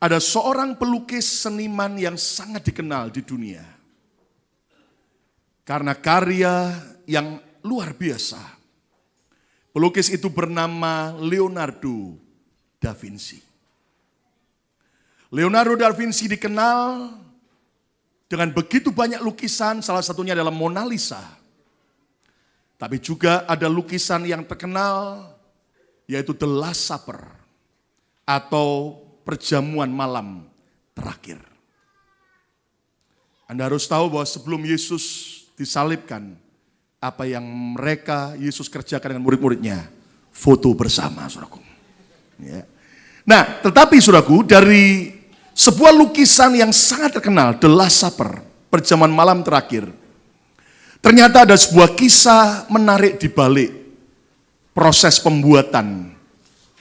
Ada seorang pelukis seniman yang sangat dikenal di dunia. Karena karya yang luar biasa. Pelukis itu bernama Leonardo da Vinci. Leonardo da Vinci dikenal dengan begitu banyak lukisan, salah satunya adalah Mona Lisa. Tapi juga ada lukisan yang terkenal, yaitu The Last Supper, atau perjamuan malam terakhir. Anda harus tahu bahwa sebelum Yesus disalibkan, apa yang Yesus kerjakan dengan murid-muridnya, foto bersama, saudaraku. Ya. Nah, tetapi saudaraku, dari sebuah lukisan yang sangat terkenal, The Last Supper, perjamuan malam terakhir, ternyata ada sebuah kisah menarik di balik proses pembuatan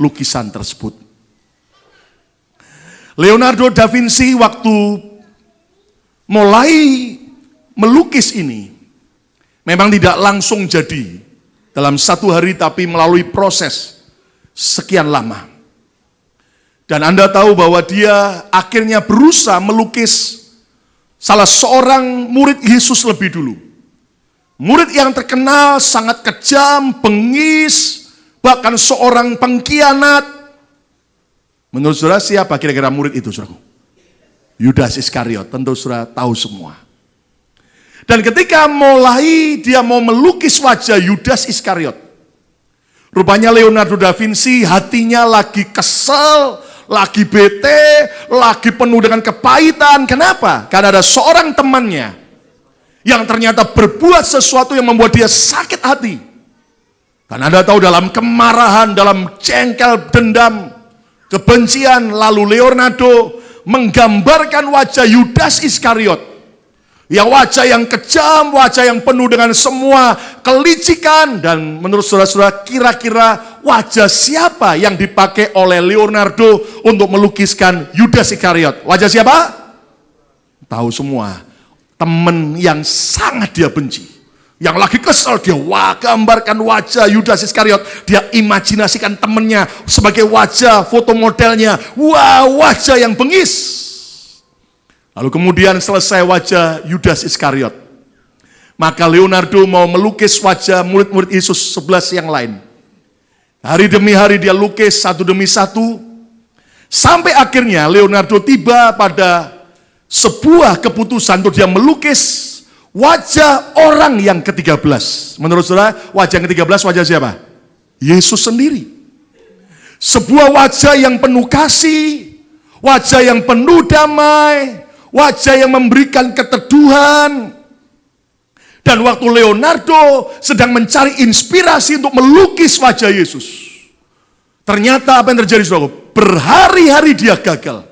lukisan tersebut. Leonardo da Vinci waktu mulai melukis ini, memang tidak langsung jadi dalam satu hari, tapi melalui proses sekian lama. Dan Anda tahu bahwa dia akhirnya berusaha melukis salah seorang murid Yesus lebih dulu. Murid yang terkenal, sangat kejam, bengis, bahkan seorang pengkhianat. Menurut saudara siapa kira-kira murid itu, saudaraku? Yudas Iskariot, tentu saudara tahu semua. Dan ketika dia mau melukis wajah Yudas Iskariot, rupanya Leonardo da Vinci hatinya lagi kesel, lagi bete, lagi penuh dengan kepahitan. Kenapa? Karena ada seorang temannya yang ternyata berbuat sesuatu yang membuat dia sakit hati. Karena Anda tahu, dalam kemarahan, dalam jengkel, dendam, kebencian, lalu Leonardo menggambarkan wajah Yudas Iskariot, yang wajah yang kejam, wajah yang penuh dengan semua kelicikan. Dan menurut saudara-saudara, kira-kira wajah siapa yang dipakai oleh Leonardo untuk melukiskan Yudas Iskariot? Wajah siapa? Tahu semua. Teman yang sangat dia benci. Yang lagi kesel, dia gambarkan wajah Yudas Iskariot. Dia imajinasikan temannya sebagai wajah foto modelnya. Wah, wajah yang bengis. Lalu kemudian selesai wajah Yudas Iskariot, maka Leonardo mau melukis wajah murid-murid Yesus 11 yang lain. Hari demi hari dia lukis satu demi satu. Sampai akhirnya Leonardo tiba pada sebuah keputusan untuk dia melukis wajah orang yang ke-13. Menurut saudara, wajah yang ke-13 wajah siapa? Yesus sendiri. Sebuah wajah yang penuh kasih, wajah yang penuh damai, wajah yang memberikan keteduhan. Dan waktu Leonardo sedang mencari inspirasi untuk melukis wajah Yesus, ternyata apa yang terjadi, saudara? Berhari-hari dia gagal.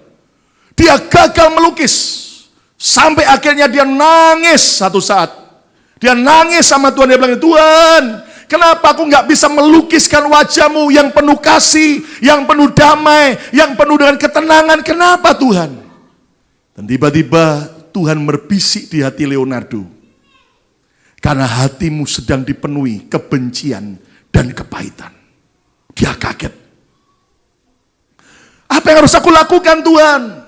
Dia gagal melukis. Sampai akhirnya dia nangis satu saat. Dia nangis sama Tuhan, dia bilang, Tuhan, kenapa aku gak bisa melukiskan wajahmu yang penuh kasih, yang penuh damai, yang penuh dengan ketenangan, kenapa Tuhan? Dan tiba-tiba Tuhan berbisik di hati Leonardo, karena hatimu sedang dipenuhi kebencian dan kepahitan. Dia kaget. Apa yang harus aku lakukan, Tuhan?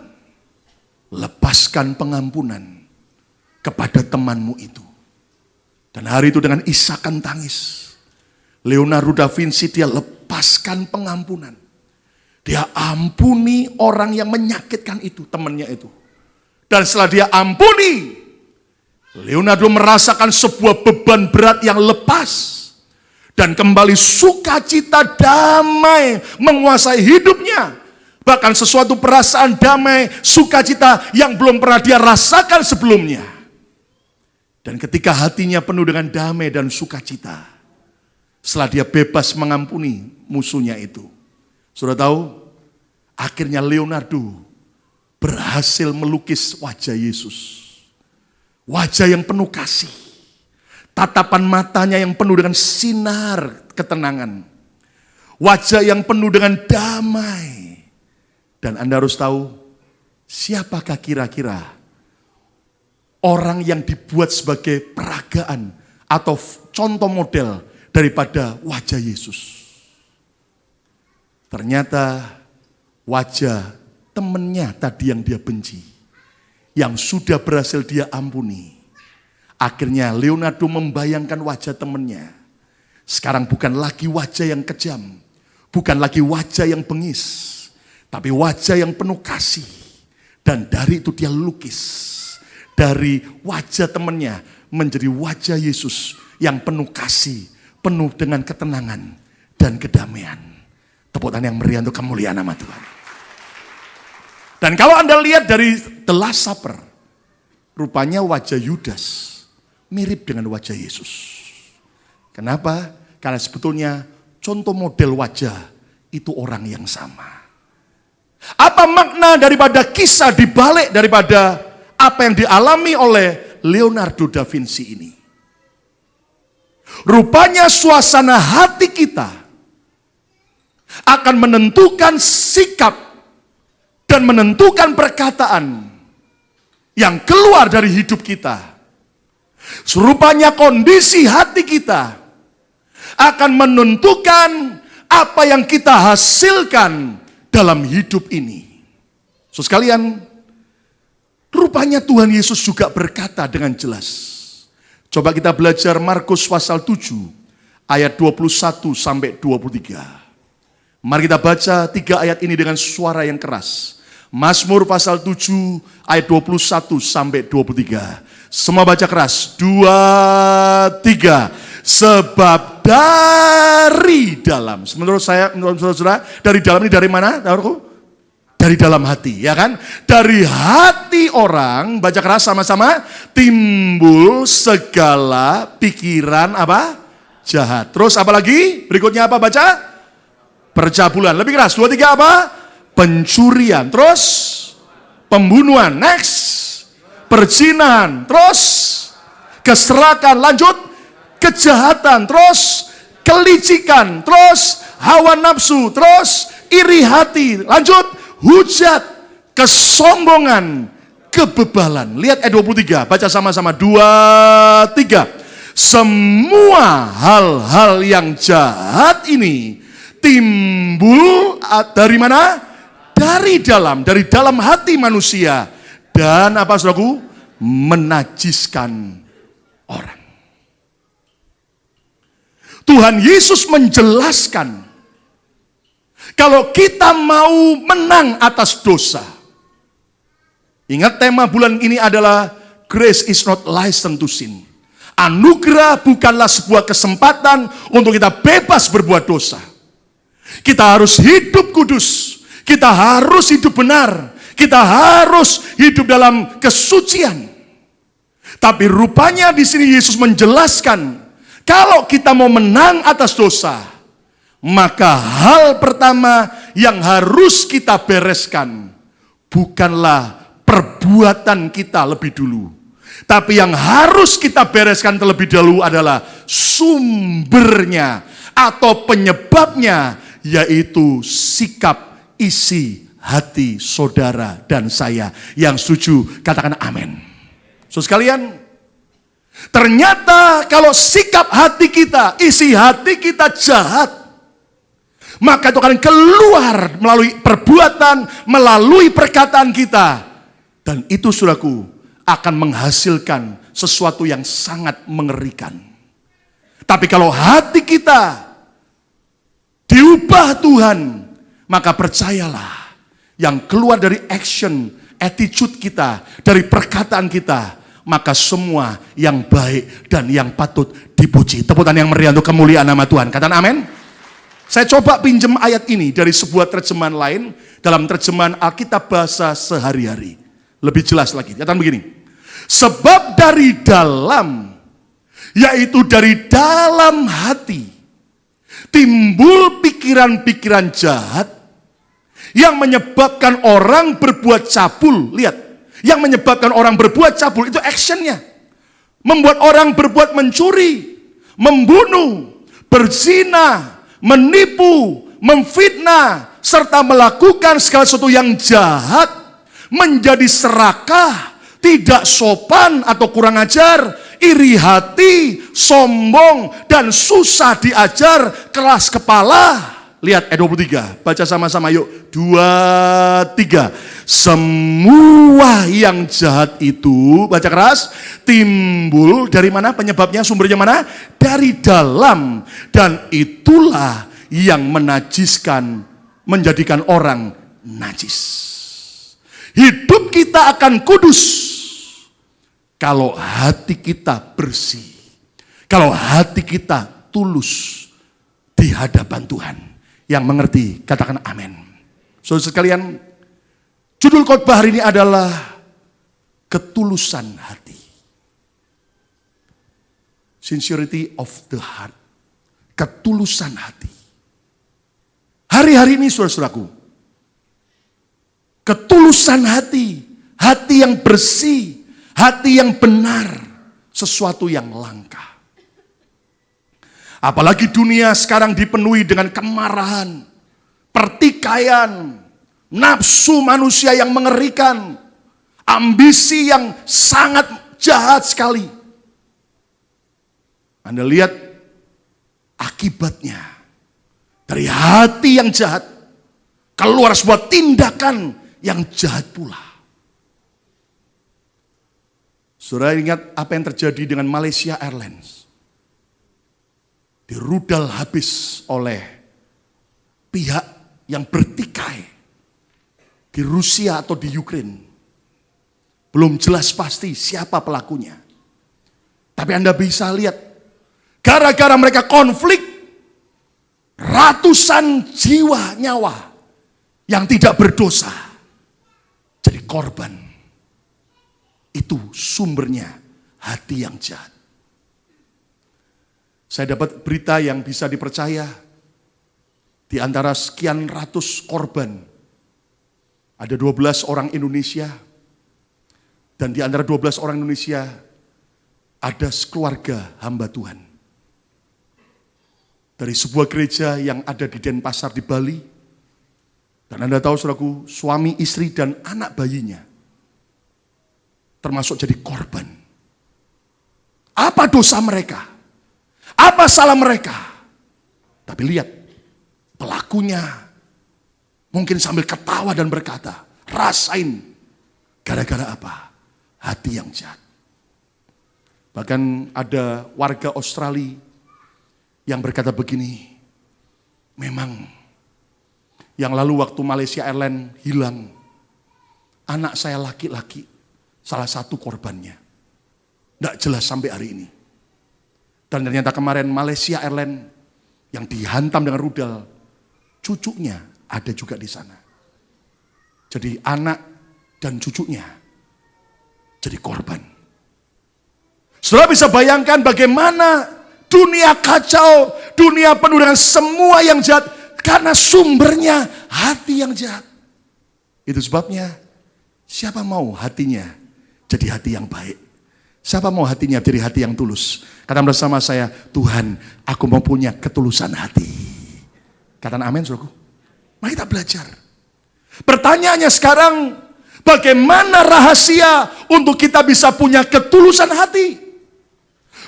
Lepaskan pengampunan kepada temanmu itu. Dan hari itu dengan isakan tangis, Leonardo da Vinci dia lepaskan pengampunan. Dia ampuni orang yang menyakitkan itu, temannya itu. Dan setelah dia ampuni, Leonardo merasakan sebuah beban berat yang lepas. Dan kembali sukacita damai menguasai hidupnya. Bahkan sesuatu perasaan damai, sukacita yang belum pernah dia rasakan sebelumnya. Dan ketika hatinya penuh dengan damai dan sukacita, setelah dia bebas mengampuni musuhnya itu, sudah tahu, akhirnya Leonardo berhasil melukis wajah Yesus. Wajah yang penuh kasih, tatapan matanya yang penuh dengan sinar ketenangan, wajah yang penuh dengan damai. Dan Anda harus tahu, siapakah kira-kira orang yang dibuat sebagai peragaan atau contoh model daripada wajah Yesus? Ternyata wajah temannya tadi yang dia benci, yang sudah berhasil dia ampuni. Akhirnya Leonardo membayangkan wajah temannya. Sekarang bukan lagi wajah yang kejam, bukan lagi wajah yang bengis, tapi wajah yang penuh kasih. Dan dari itu dia lukis, dari wajah temannya menjadi wajah Yesus yang penuh kasih, penuh dengan ketenangan dan kedamaian. Tepuk tangan yang meriah untuk kemuliaan nama Tuhan. Dan kalau Anda lihat dari The Last Supper, rupanya wajah Yudas mirip dengan wajah Yesus. Kenapa? Karena sebetulnya contoh model wajah itu orang yang sama. Apa makna daripada kisah dibalik daripada apa yang dialami oleh Leonardo da Vinci ini? Rupanya suasana hati kita akan menentukan sikap dan menentukan perkataan yang keluar dari hidup kita. Serupanya kondisi hati kita akan menentukan apa yang kita hasilkan dalam hidup ini. So sekalian, rupanya Tuhan Yesus juga berkata dengan jelas. Coba kita belajar Markus pasal 7 ayat 21 sampai 23. Mari kita baca 3 ayat ini dengan suara yang keras. Mazmur pasal 7 ayat 21 sampai 23. Semua baca keras. 2, 3. Sebab dari dalam. Menurut saudara, dari dalam ini dari mana? Dari dalam hati, ya kan? Dari hati orang, baca keras sama-sama, timbul segala pikiran apa? Jahat. Terus apa lagi? Berikutnya apa baca? Percabulan. Lebih keras. 2, 3 apa? Pencurian. Terus pembunuhan. Next. Perzinahan. Terus keserakan. Lanjut. Kejahatan. Terus kelicikan. Terus hawa nafsu. Terus iri hati. Lanjut. Hujat. Kesombongan. Kebebalan. Lihat ayat 23. Baca sama-sama. 2, 3. Semua hal-hal yang jahat ini timbul dari mana? Dari dalam hati manusia. Dan apa saudaraku? Menajiskan orang. Tuhan Yesus menjelaskan, kalau kita mau menang atas dosa. Ingat tema bulan ini adalah Grace is not license to sin. Anugerah bukanlah sebuah kesempatan untuk kita bebas berbuat dosa. Kita harus hidup kudus. Kita harus hidup benar. Kita harus hidup dalam kesucian. Tapi rupanya di sini Yesus menjelaskan, kalau kita mau menang atas dosa, maka hal pertama yang harus kita bereskan bukanlah perbuatan kita lebih dulu. Tapi yang harus kita bereskan terlebih dahulu adalah sumbernya atau penyebabnya, yaitu sikap isi hati saudara dan saya. Yang setuju katakan amin. So sekalian, ternyata kalau sikap hati kita, isi hati kita jahat, maka itu akan keluar melalui perbuatan, melalui perkataan kita. Dan itu saudaraku akan menghasilkan sesuatu yang sangat mengerikan. Tapi kalau hati kita diubah Tuhan, maka percayalah, yang keluar dari action, attitude kita, dari perkataan kita, maka semua yang baik dan yang patut dipuji. Tepuk tangan yang meriah untuk kemuliaan nama Tuhan. Katakan amin. Saya coba pinjam ayat ini dari sebuah terjemahan lain, dalam terjemahan Alkitab bahasa sehari-hari. Lebih jelas lagi. Katakan begini. Sebab dari dalam, yaitu dari dalam hati, timbul pikiran-pikiran jahat yang menyebabkan orang berbuat cabul. Lihat, yang menyebabkan orang berbuat cabul itu actionnya. Membuat orang berbuat mencuri, membunuh, berzina, menipu, memfitnah, serta melakukan segala sesuatu yang jahat, menjadi serakah, tidak sopan atau kurang ajar, iri hati, sombong, dan susah diajar, keras kepala. Lihat ayat 23, baca sama-sama yuk. 2, 3. Semua yang jahat itu, baca keras, timbul dari mana? Penyebabnya, sumbernya mana? Dari dalam. Dan itulah yang menajiskan, menjadikan orang najis. Hidup kita akan kudus kalau hati kita bersih. Kalau hati kita tulus di hadapan Tuhan. Yang mengerti, katakan amin. Saudara sekalian, judul khotbah hari ini adalah ketulusan hati. Sincerity of the heart. Ketulusan hati. Hari-hari ini saudara-saudaraku, ketulusan hati, hati yang bersih, hati yang benar, sesuatu yang langka. Apalagi dunia sekarang dipenuhi dengan kemarahan, pertikaian, nafsu manusia yang mengerikan, ambisi yang sangat jahat sekali. Anda lihat akibatnya dari hati yang jahat keluar sebuah tindakan yang jahat pula. Saudara ingat apa yang terjadi dengan Malaysia Airlines? Dirudal habis oleh pihak yang bertikai di Rusia atau di Ukraina. Belum jelas pasti siapa pelakunya. Tapi Anda bisa lihat, gara-gara mereka konflik, ratusan jiwa nyawa yang tidak berdosa jadi korban. Itu sumbernya hati yang jahat. Saya dapat berita yang bisa dipercaya. Di antara sekian ratus korban, ada 12 orang Indonesia. Dan di antara 12 orang Indonesia, ada sekeluarga hamba Tuhan. Dari sebuah gereja yang ada di Denpasar di Bali. Dan Anda tahu saudaraku, suami, istri, dan anak bayinya termasuk jadi korban. Apa dosa mereka? Apa salah mereka? Tapi lihat, pelakunya mungkin sambil ketawa dan berkata, rasain. Gara-gara apa? Hati yang jahat. Bahkan ada warga Australia yang berkata begini, memang yang lalu waktu Malaysia Airlines hilang, anak saya laki-laki salah satu korbannya. Tidak jelas sampai hari ini. Dan ternyata kemarin Malaysia Airlines yang dihantam dengan rudal, cucunya ada juga di sana. Jadi anak dan cucunya jadi korban. Saudara bisa bayangkan bagaimana dunia kacau, dunia penuh dengan semua yang jahat, karena sumbernya hati yang jahat. Itu sebabnya siapa mau hatinya jadi hati yang baik? Siapa mau hatinya jadi hati yang tulus? Kata bersama saya, Tuhan, aku mau punya ketulusan hati. Katakan amin, saudaraku. Mari kita belajar. Pertanyaannya sekarang, bagaimana rahasia untuk kita bisa punya ketulusan hati?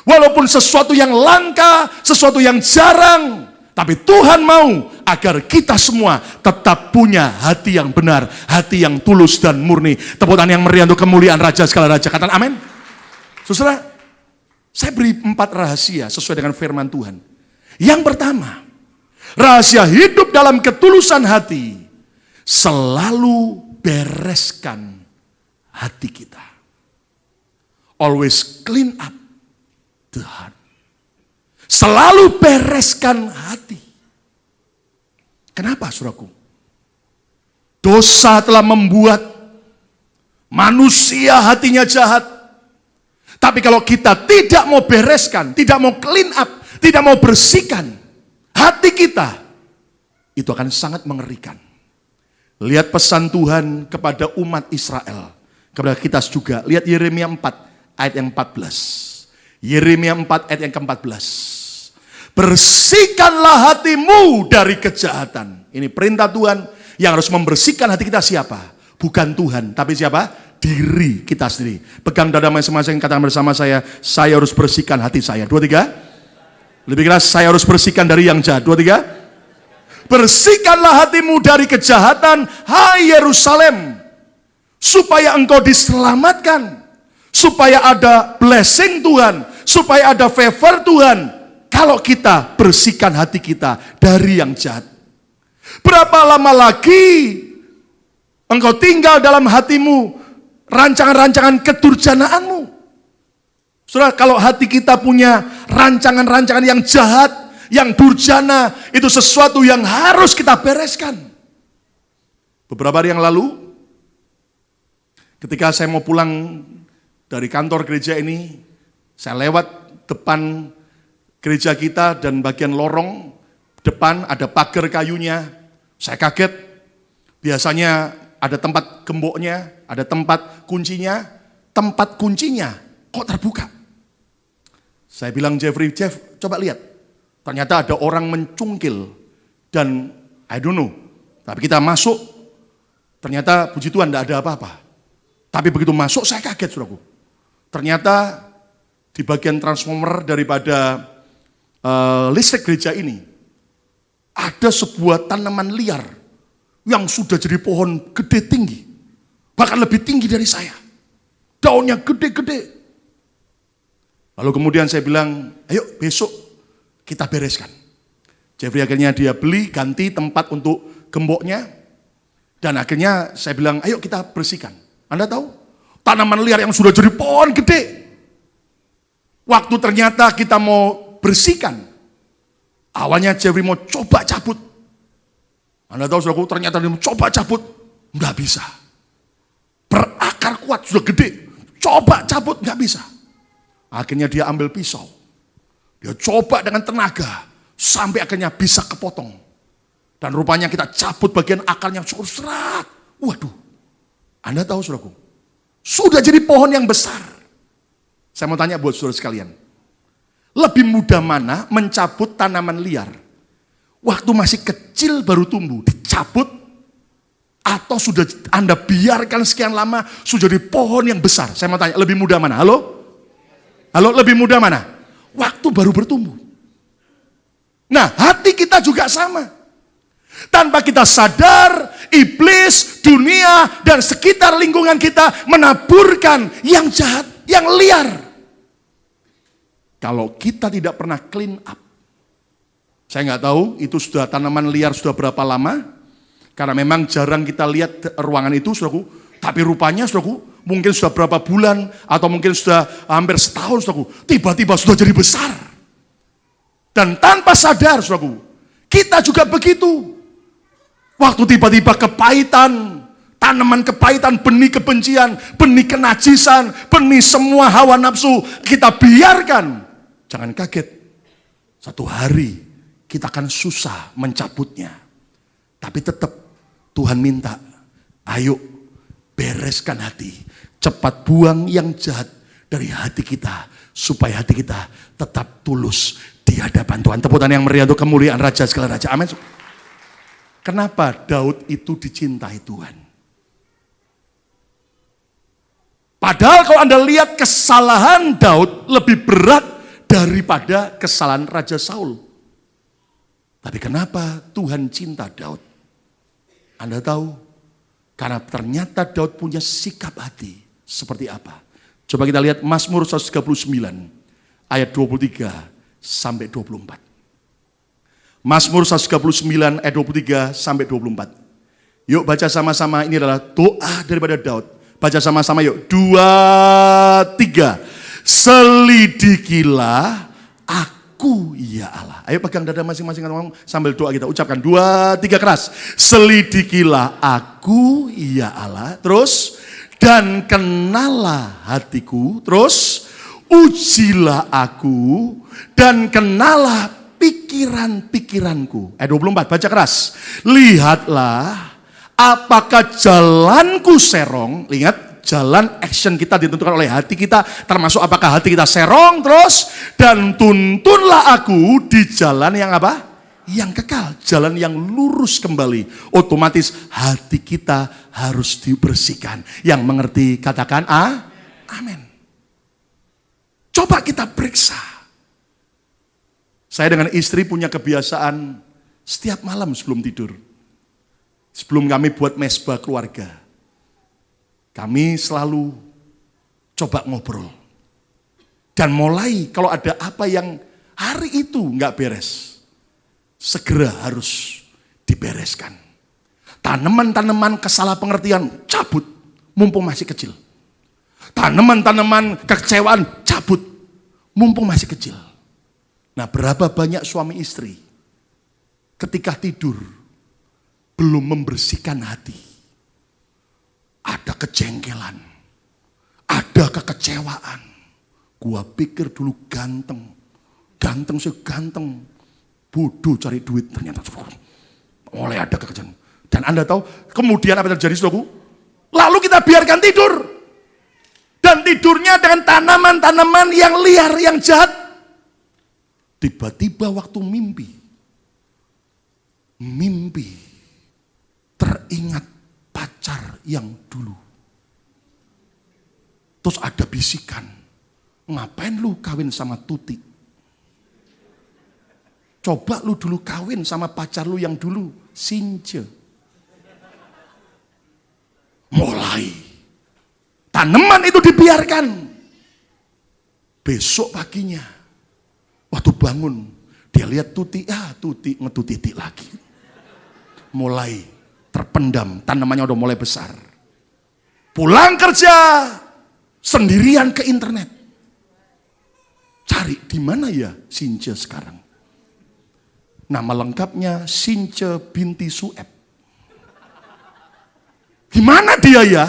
Walaupun sesuatu yang langka, sesuatu yang jarang, tapi Tuhan mau agar kita semua tetap punya hati yang benar, hati yang tulus dan murni. Tepuk tangan yang meriah untuk kemuliaan Raja segala Raja. Katakan amin. Saudara, saya beri 4 rahasia sesuai dengan firman Tuhan. Yang pertama, rahasia hidup dalam ketulusan hati, selalu bereskan hati kita. Always clean up the heart. Selalu bereskan hati. Kenapa, saudaraku? Dosa telah membuat manusia hatinya jahat. Tapi kalau kita tidak mau bereskan, tidak mau clean up, tidak mau bersihkan hati kita, itu akan sangat mengerikan. Lihat pesan Tuhan kepada umat Israel, kepada kita juga. Lihat Yeremia 4 ayat yang 14. Yeremia 4 ayat yang ke-14. Bersihkanlah hatimu dari kejahatan. Ini perintah Tuhan. Yang harus membersihkan hati kita siapa? Bukan Tuhan, tapi siapa? Diri kita sendiri. Pegang dada masing-masing, katakan bersama saya harus bersihkan hati saya. 2, 3. Lebih keras, saya harus bersihkan dari yang jahat. 2, 3. bersihkanlah hatimu dari kejahatan, hai Yerusalem, supaya engkau diselamatkan, supaya ada blessing Tuhan, supaya ada favor Tuhan, kalau kita bersihkan hati kita dari yang jahat. Berapa lama lagi engkau tinggal dalam hatimu rancangan-rancangan kedurjanaanmu? Saudara, kalau hati kita punya rancangan-rancangan yang jahat, yang durjana, itu sesuatu yang harus kita bereskan. Beberapa hari yang lalu, ketika saya mau pulang dari kantor gereja ini, saya lewat depan gereja kita dan bagian lorong depan ada pagar kayunya. Saya kaget, biasanya ada tempat gemboknya, ada tempat kuncinya kok terbuka. Saya bilang Jeff, coba lihat. Ternyata ada orang mencungkil dan I don't know. Tapi kita masuk, ternyata puji Tuhan tidak ada apa-apa. Tapi begitu masuk saya kaget, saudaraku. Ternyata di bagian transformer daripada listrik gereja ini ada sebuah tanaman liar yang sudah jadi pohon gede tinggi. Bahkan lebih tinggi dari saya. Daunnya gede-gede. Lalu kemudian saya bilang, ayo besok kita bereskan. Jeffrey akhirnya dia beli, ganti tempat untuk gemboknya. Dan akhirnya saya bilang, ayo kita bersihkan. Anda tahu? Tanaman liar yang sudah jadi pohon gede. Waktu ternyata kita mau bersihkan. Awalnya Jeffrey mau coba cabut. Anda tahu saudaraku, ternyata dia mau coba cabut. Nggak bisa. Berakar kuat, sudah gede. Coba cabut, nggak bisa. Akhirnya dia ambil pisau. Dia coba dengan tenaga, sampai akhirnya bisa kepotong. Dan rupanya kita cabut bagian akarnya, cukup serat. Waduh, Anda tahu saudaraku, sudah jadi pohon yang besar. Saya mau tanya buat saudara sekalian, lebih mudah mana mencabut tanaman liar? Waktu masih kecil baru tumbuh, dicabut, atau sudah Anda biarkan sekian lama, sudah jadi pohon yang besar? Saya mau tanya, lebih mudah mana? Halo? Halo, lebih mudah mana? Waktu baru bertumbuh. Nah, hati kita juga sama. Tanpa kita sadar, iblis, dunia, dan sekitar lingkungan kita menaburkan yang jahat, yang liar. Kalau kita tidak pernah clean up, saya nggak tahu itu sudah tanaman liar sudah berapa lama, karena memang jarang kita lihat ruangan itu, saudaraku. Tapi rupanya, saudaraku, mungkin sudah berapa bulan, atau mungkin sudah hampir setahun, saudaraku, tiba-tiba sudah jadi besar. Dan tanpa sadar, saudaraku, kita juga begitu. Waktu tiba-tiba kepahitan, tanaman kepahitan, benih kebencian, benih kenajisan, benih semua hawa nafsu, kita biarkan. Jangan kaget, satu hari kita akan susah mencabutnya. Tapi tetap Tuhan minta, ayo bereskan hati, cepat buang yang jahat dari hati kita, supaya hati kita tetap tulus di hadapan Tuhan. Tepuk tangan yang meriah untuk kemuliaan Raja segala Raja. Amin. Kenapa Daud itu dicintai Tuhan? Padahal kalau Anda lihat kesalahan Daud lebih berat daripada kesalahan Raja Saul. Tapi kenapa Tuhan cinta Daud? Anda tahu? Karena ternyata Daud punya sikap hati seperti apa? Coba kita lihat Mazmur 139 ayat 23 sampai 24. Mazmur 139 ayat 23 sampai 24. Yuk baca sama-sama, ini adalah doa daripada Daud. Baca sama-sama yuk. 2, 3. Selidikilah aku ya Allah. Ayo pegang dada masing-masing sambil doa kita ucapkan 2, 3 keras. Selidikilah aku ya Allah. Terus, dan kenalah hatiku. Terus, ujilah aku dan kenalah pikiran-pikiranku. Ayat 24, baca keras. Lihatlah apakah jalanku serong. Lihat, jalan action kita ditentukan oleh hati kita, termasuk apakah hati kita serong. Terus, dan tuntunlah aku di jalan yang apa? Yang kekal, jalan yang lurus kembali. Otomatis hati kita harus dibersihkan. Yang mengerti katakan amin. Coba kita periksa. Saya dengan istri punya kebiasaan Setiap malam sebelum tidur, sebelum kami buat mesbah keluarga, kami selalu coba ngobrol. Dan mulai kalau ada apa yang hari itu nggak beres, segera harus dibereskan. Tanaman-tanaman kesalahpengertian cabut, mumpung masih kecil. Tanaman-tanaman kekecewaan cabut, mumpung masih kecil. Nah, berapa banyak suami istri ketika tidur belum membersihkan hati. Ada kejengkelan, ada kekecewaan. Gua pikir dulu ganteng seganteng, bodoh cari duit, ternyata mulai ada kekecewaan. Dan Anda tahu kemudian apa yang terjadi, saudaraku? Lalu kita biarkan tidur. Dan tidurnya dengan tanaman-tanaman yang liar, yang jahat. Tiba-tiba waktu mimpi teringat pacar yang dulu. Terus ada bisikan, ngapain lu kawin sama Tuti? Coba lu dulu kawin sama pacar lu yang dulu, Since. Mulai tanaman itu dibiarkan. Besok paginya waktu bangun dia lihat Tuti, Tuti ngetutiti lagi. Mulai terpendam, tanamannya udah mulai besar. Pulang kerja sendirian ke internet. Cari di mana ya Since sekarang. Nama lengkapnya Since binti Sueb. Gimana dia ya?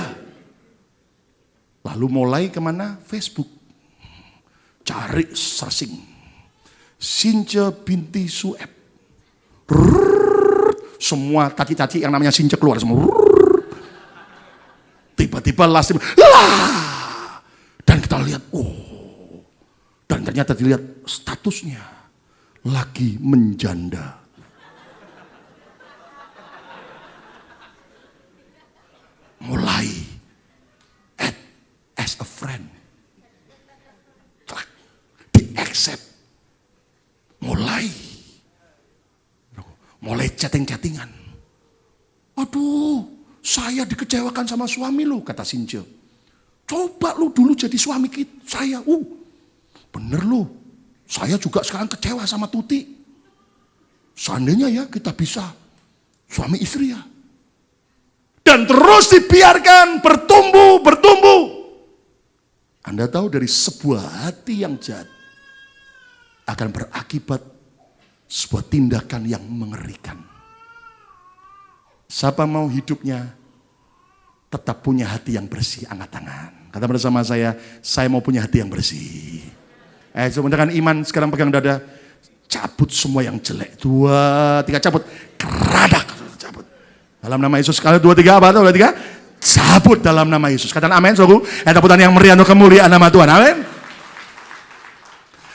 Lalu mulai kemana? Facebook. Cari searching. Since binti Sueb. Semua caci-caci yang namanya Since keluar semua. Tiba-tiba lasim. Dan kita lihat, dan ternyata dilihat statusnya lagi menjanda. Mulai add as a friend, di accept, mulai chatting-chattingan. Aduh, saya dikecewakan sama suami lu, kata Since. Coba lu dulu jadi suami saya. Bener lu, saya juga sekarang kecewa sama Tuti. Seandainya ya kita bisa suami istri ya. Dan terus dibiarkan bertumbuh. Anda tahu dari sebuah hati yang jahat akan berakibat sebuah tindakan yang mengerikan. Siapa mau hidupnya tetap punya hati yang bersih, angkat tangan. Kata bersama saya mau punya hati yang bersih. Coba dengan iman sekarang pegang dada, cabut semua yang jelek. 2, 3 cabut, keradak. Dalam nama Yesus, sekali 2, 3 apa? 2, 3, cabut dalam nama Yesus. Katakan amin, saudaraku. Taputan yang meriah untuk kemuliaan nama Tuhan. Amin.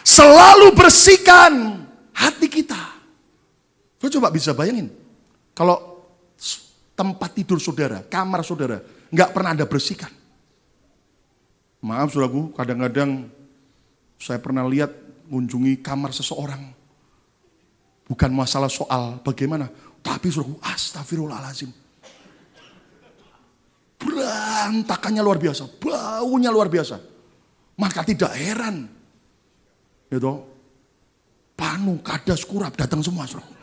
Selalu bersihkan hati kita. Saudara coba bisa bayangin, kalau tempat tidur saudara, kamar saudara, nggak pernah Anda bersihkan. Maaf saudaraku, kadang-kadang saya pernah lihat mengunjungi kamar seseorang. Bukan masalah soal bagaimana, tapi saudaraku, astagfirullahaladzim. Berantakannya luar biasa, baunya luar biasa. Maka tidak heran, gitu, panu, kadas, kurap datang semua, saudaraku.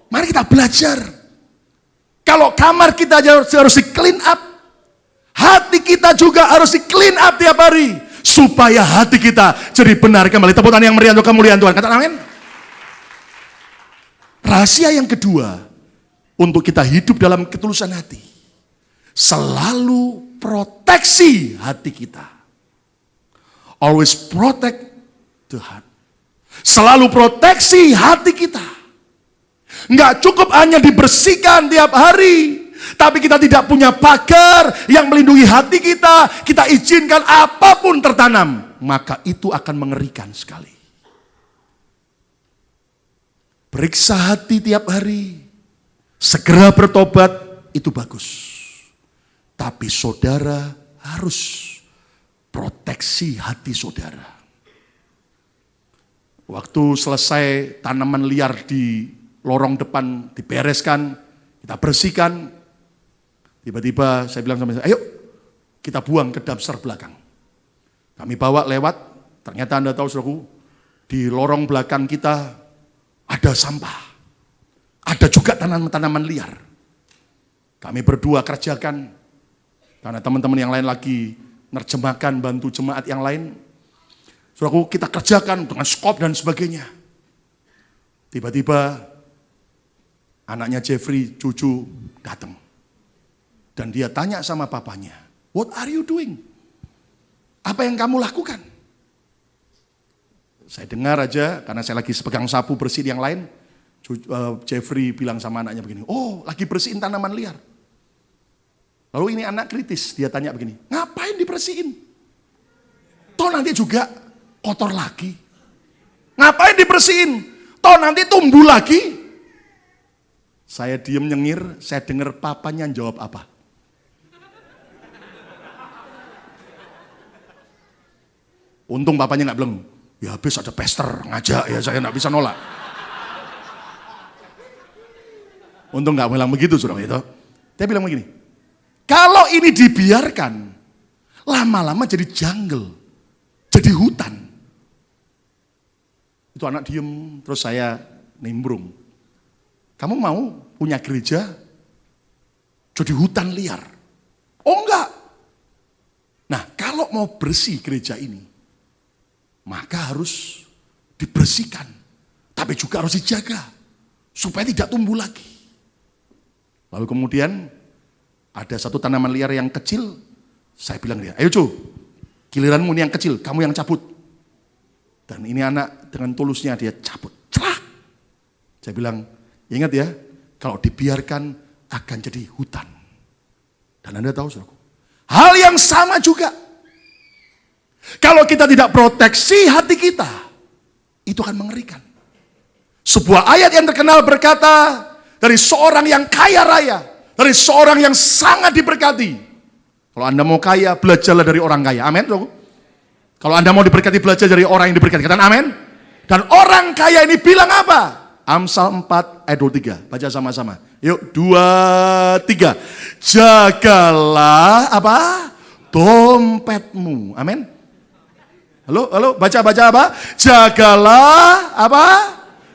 Mari kita belajar. Kalau kamar kita harus di clean up, hati kita juga harus di clean up tiap hari. Supaya hati kita jadi benar kembali. Tepuk tangan yang meriah untuk kemuliaan Tuhan. Katakan amin. Rahasia yang kedua, untuk kita hidup dalam ketulusan hati, selalu proteksi hati kita. Always protect the heart. Selalu proteksi hati kita. Enggak cukup hanya dibersihkan tiap hari, tapi kita tidak punya pagar yang melindungi hati kita. Kita izinkan apapun tertanam, maka itu akan mengerikan sekali. Periksa hati tiap hari, segera bertobat, itu bagus. Tapi saudara harus proteksi hati saudara. Waktu selesai tanaman liar di lorong depan dibereskan, kita bersihkan. Tiba-tiba saya bilang sama saya, ayo kita buang ke dumpster belakang. Kami bawa lewat, ternyata Anda tahu saudaraku, di lorong belakang kita ada sampah. Ada juga tanaman-tanaman liar. Kami berdua kerjakan, karena teman-teman yang lain lagi nerjemahkan, bantu jemaat yang lain. Saudaraku, kita kerjakan dengan skop dan sebagainya. Tiba-tiba anaknya Jeffrey, cucu, datang. Dan dia tanya sama papanya, what are you doing? Apa yang kamu lakukan? Saya dengar aja, karena saya lagi pegang sapu bersih yang lain. Jeffrey bilang sama anaknya begini, oh lagi bersihin tanaman liar. Lalu ini anak kritis, dia tanya begini, ngapain dibersihin? Toh nanti juga kotor lagi. Ngapain dibersihin? Toh nanti tumbuh lagi. Saya diem nyengir, saya dengar papanya jawab apa? Untung papanya nggak bilang, ya habis ada pester ngajak ya saya nggak bisa nolak. Untung nggak bilang begitu saudara itu. Dia bilang begini, kalau ini dibiarkan, lama-lama jadi jungle, jadi hutan. Itu anak diem, terus saya nimbrung. Kamu mau punya gereja jadi hutan liar? Oh enggak. Nah kalau mau bersih gereja ini, maka harus dibersihkan. Tapi juga harus dijaga, supaya tidak tumbuh lagi. Lalu kemudian ada satu tanaman liar yang kecil, saya bilang dia, ayo cu, giliranmu ini yang kecil, kamu yang cabut. Dan ini anak dengan tulusnya dia cabut, celak. Saya bilang, ingat ya, kalau dibiarkan akan jadi hutan. Dan Anda tahu saudaraku, hal yang sama juga. Kalau kita tidak proteksi hati kita, itu akan mengerikan. Sebuah ayat yang terkenal berkata, dari seorang yang kaya raya, dari seorang yang sangat diberkati. Kalau Anda mau kaya, belajarlah dari orang kaya. Amin. Kalau Anda mau diberkati, belajar dari orang yang diberkati. Katakan amin. Dan orang kaya ini bilang apa? Amsal 4 ayat 23. Baca sama-sama. Yuk, 2, 3. Jagalah apa? Dompetmu. Amin. Halo, baca apa? Jagalah apa?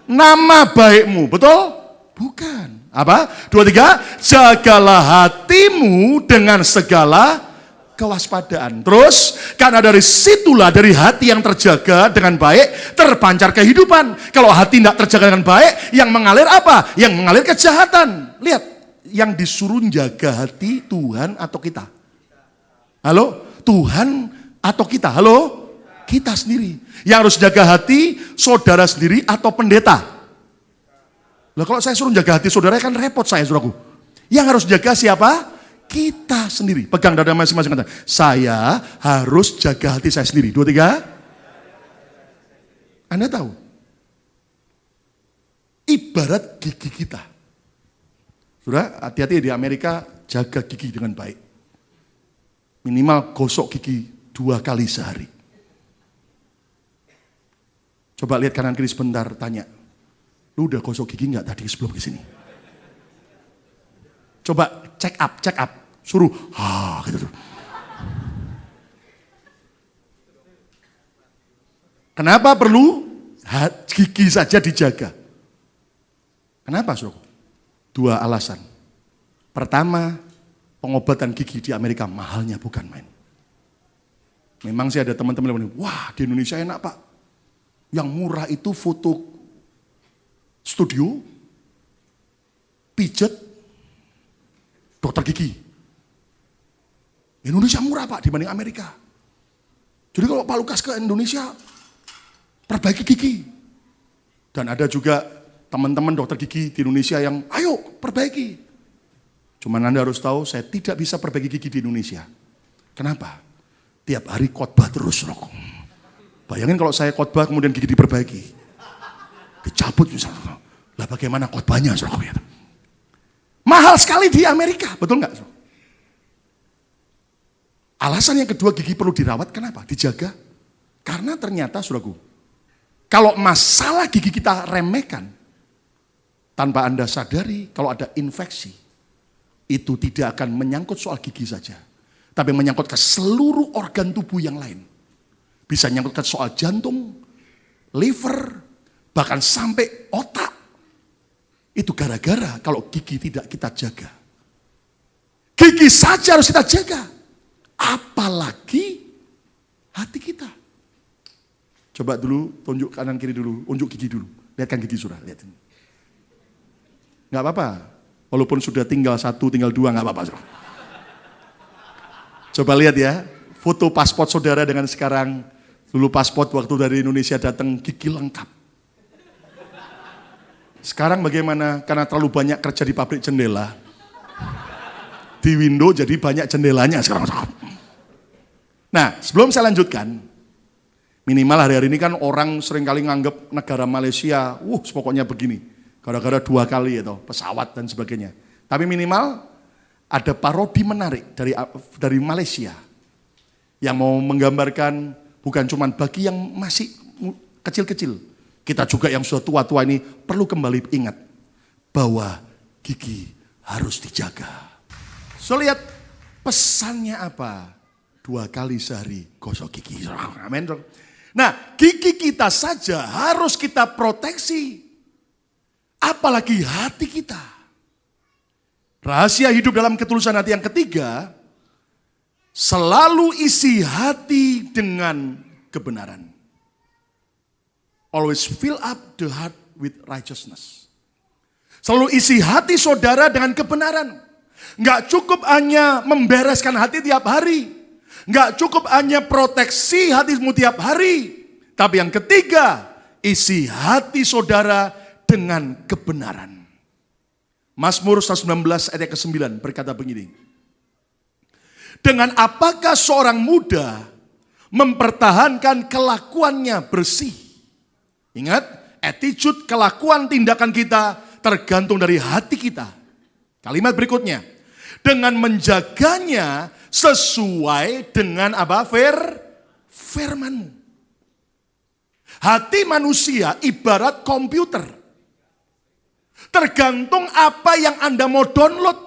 Nama baikmu. Betul? Bukan. Apa? 2, 3. Jagalah hatimu dengan segala kewaspadaan. Terus, karena dari situlah, dari hati yang terjaga dengan baik, terpancar kehidupan. Kalau hati tidak terjaga dengan baik, yang mengalir apa? Yang mengalir kejahatan. Lihat, yang disuruh jaga hati Tuhan atau kita? Halo? Tuhan atau kita? Halo? Kita sendiri. Yang harus jaga hati, saudara sendiri atau pendeta? Lah kalau saya suruh jaga hati saudara kan repot saya saudaraku. Yang harus jaga siapa? Kita sendiri. Pegang dada masing-masing kata, saya harus jaga hati saya sendiri. 2, 3. Anda tahu? Ibarat gigi kita. Saudara, hati-hati di Amerika, jaga gigi dengan baik. Minimal gosok gigi 2 kali sehari. Coba lihat kanan kiri sebentar, tanya. Lu udah gosok gigi nggak tadi sebelum ke sini? Coba check up, suruh, gitu tuh. Kenapa perlu gigi saja dijaga? Kenapa, saudara? 2 alasan. Pertama, pengobatan gigi di Amerika mahalnya bukan main. Memang sih ada teman-teman yang bilang, wah di Indonesia enak pak. Yang murah itu foto studio, pijet, dokter gigi. Indonesia murah pak dibanding Amerika. Jadi kalau Pak Lukas ke Indonesia, perbaiki gigi. Dan ada juga teman-teman dokter gigi di Indonesia yang, ayo perbaiki. Cuman Anda harus tahu, saya tidak bisa perbaiki gigi di Indonesia. Kenapa? Tiap hari khotbah terus. Bayangin kalau saya khotbah kemudian gigi diperbaiki. Dicabut misalnya. Lah bagaimana khotbahnya? Mahal sekali di Amerika, betul nggak? Alasan yang kedua, gigi perlu dirawat, kenapa? Dijaga. Karena ternyata, saudaraku, Kalau masalah gigi kita remehkan, tanpa Anda sadari kalau ada infeksi, itu tidak akan menyangkut soal gigi saja, tapi menyangkut ke seluruh organ tubuh yang lain. Bisa menyangkut ke soal jantung, liver, bahkan sampai otak. Itu gara-gara kalau gigi tidak kita jaga. Gigi saja harus kita jaga, apalagi hati kita. Coba dulu, tunjuk kanan kiri dulu, unjuk gigi dulu. Lihatkan gigi surah, lihat ini. Nggak apa-apa, walaupun sudah tinggal 1, tinggal 2, nggak apa-apa. Coba lihat ya, foto paspor saudara dengan sekarang. Dulu paspor waktu dari Indonesia datang, gigi lengkap. Sekarang bagaimana? Karena terlalu banyak kerja di pabrik jendela. Di window jadi banyak jendelanya sekarang. Nah, sebelum saya lanjutkan, minimal hari-hari ini kan orang seringkali nganggap negara Malaysia, pokoknya begini. Gara-gara 2 kali itu, pesawat dan sebagainya. Tapi minimal ada parodi menarik dari Malaysia yang mau menggambarkan bukan cuma bagi yang masih kecil-kecil. Kita juga yang sudah tua-tua ini perlu kembali ingat bahwa gigi harus dijaga. So lihat pesannya apa? 2 kali sehari gosok gigi. Amin. Nah, gigi kita saja harus kita proteksi. Apalagi hati kita. Rahasia hidup dalam ketulusan hati yang ketiga, selalu isi hati dengan kebenaran. Always fill up the heart with righteousness. Selalu isi hati saudara dengan kebenaran. Nggak cukup hanya membereskan hati tiap hari. Nggak cukup hanya proteksi hatimu tiap hari. Tapi yang ketiga, isi hati saudara dengan kebenaran. Mazmur 119 ayat ke-9 berkata begini. Dengan apakah seorang muda mempertahankan kelakuannya bersih? Ingat, attitude, kelakuan, tindakan kita tergantung dari hati kita. Kalimat berikutnya, dengan menjaganya sesuai dengan apa? Firman-Mu. Hati manusia ibarat komputer. Tergantung apa yang Anda mau download.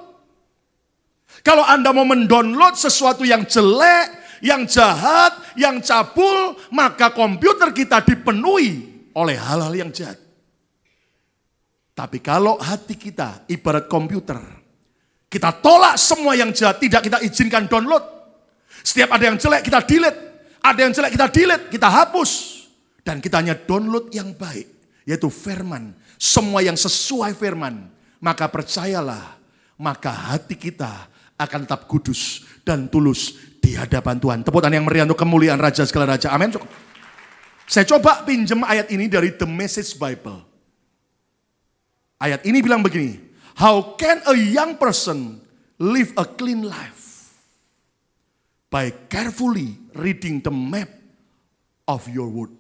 Kalau Anda mau mendownload sesuatu yang jelek, yang jahat, yang cabul, maka komputer kita dipenuhi oleh hal-hal yang jahat. Tapi kalau hati kita ibarat komputer, kita tolak semua yang jahat, tidak kita izinkan download. Setiap ada yang jelek kita delete, ada yang jelek kita delete, kita hapus. Dan kita hanya download yang baik, yaitu firman. Semua yang sesuai firman, maka percayalah, maka hati kita akan tetap kudus dan tulus di hadapan Tuhan. Tepuk tangan yang meriah untuk kemuliaan Raja segala Raja. Amin. Saya coba pinjam ayat ini dari The Message Bible. Ayat ini bilang begini, how can a young person live a clean life? By carefully reading the map of your word.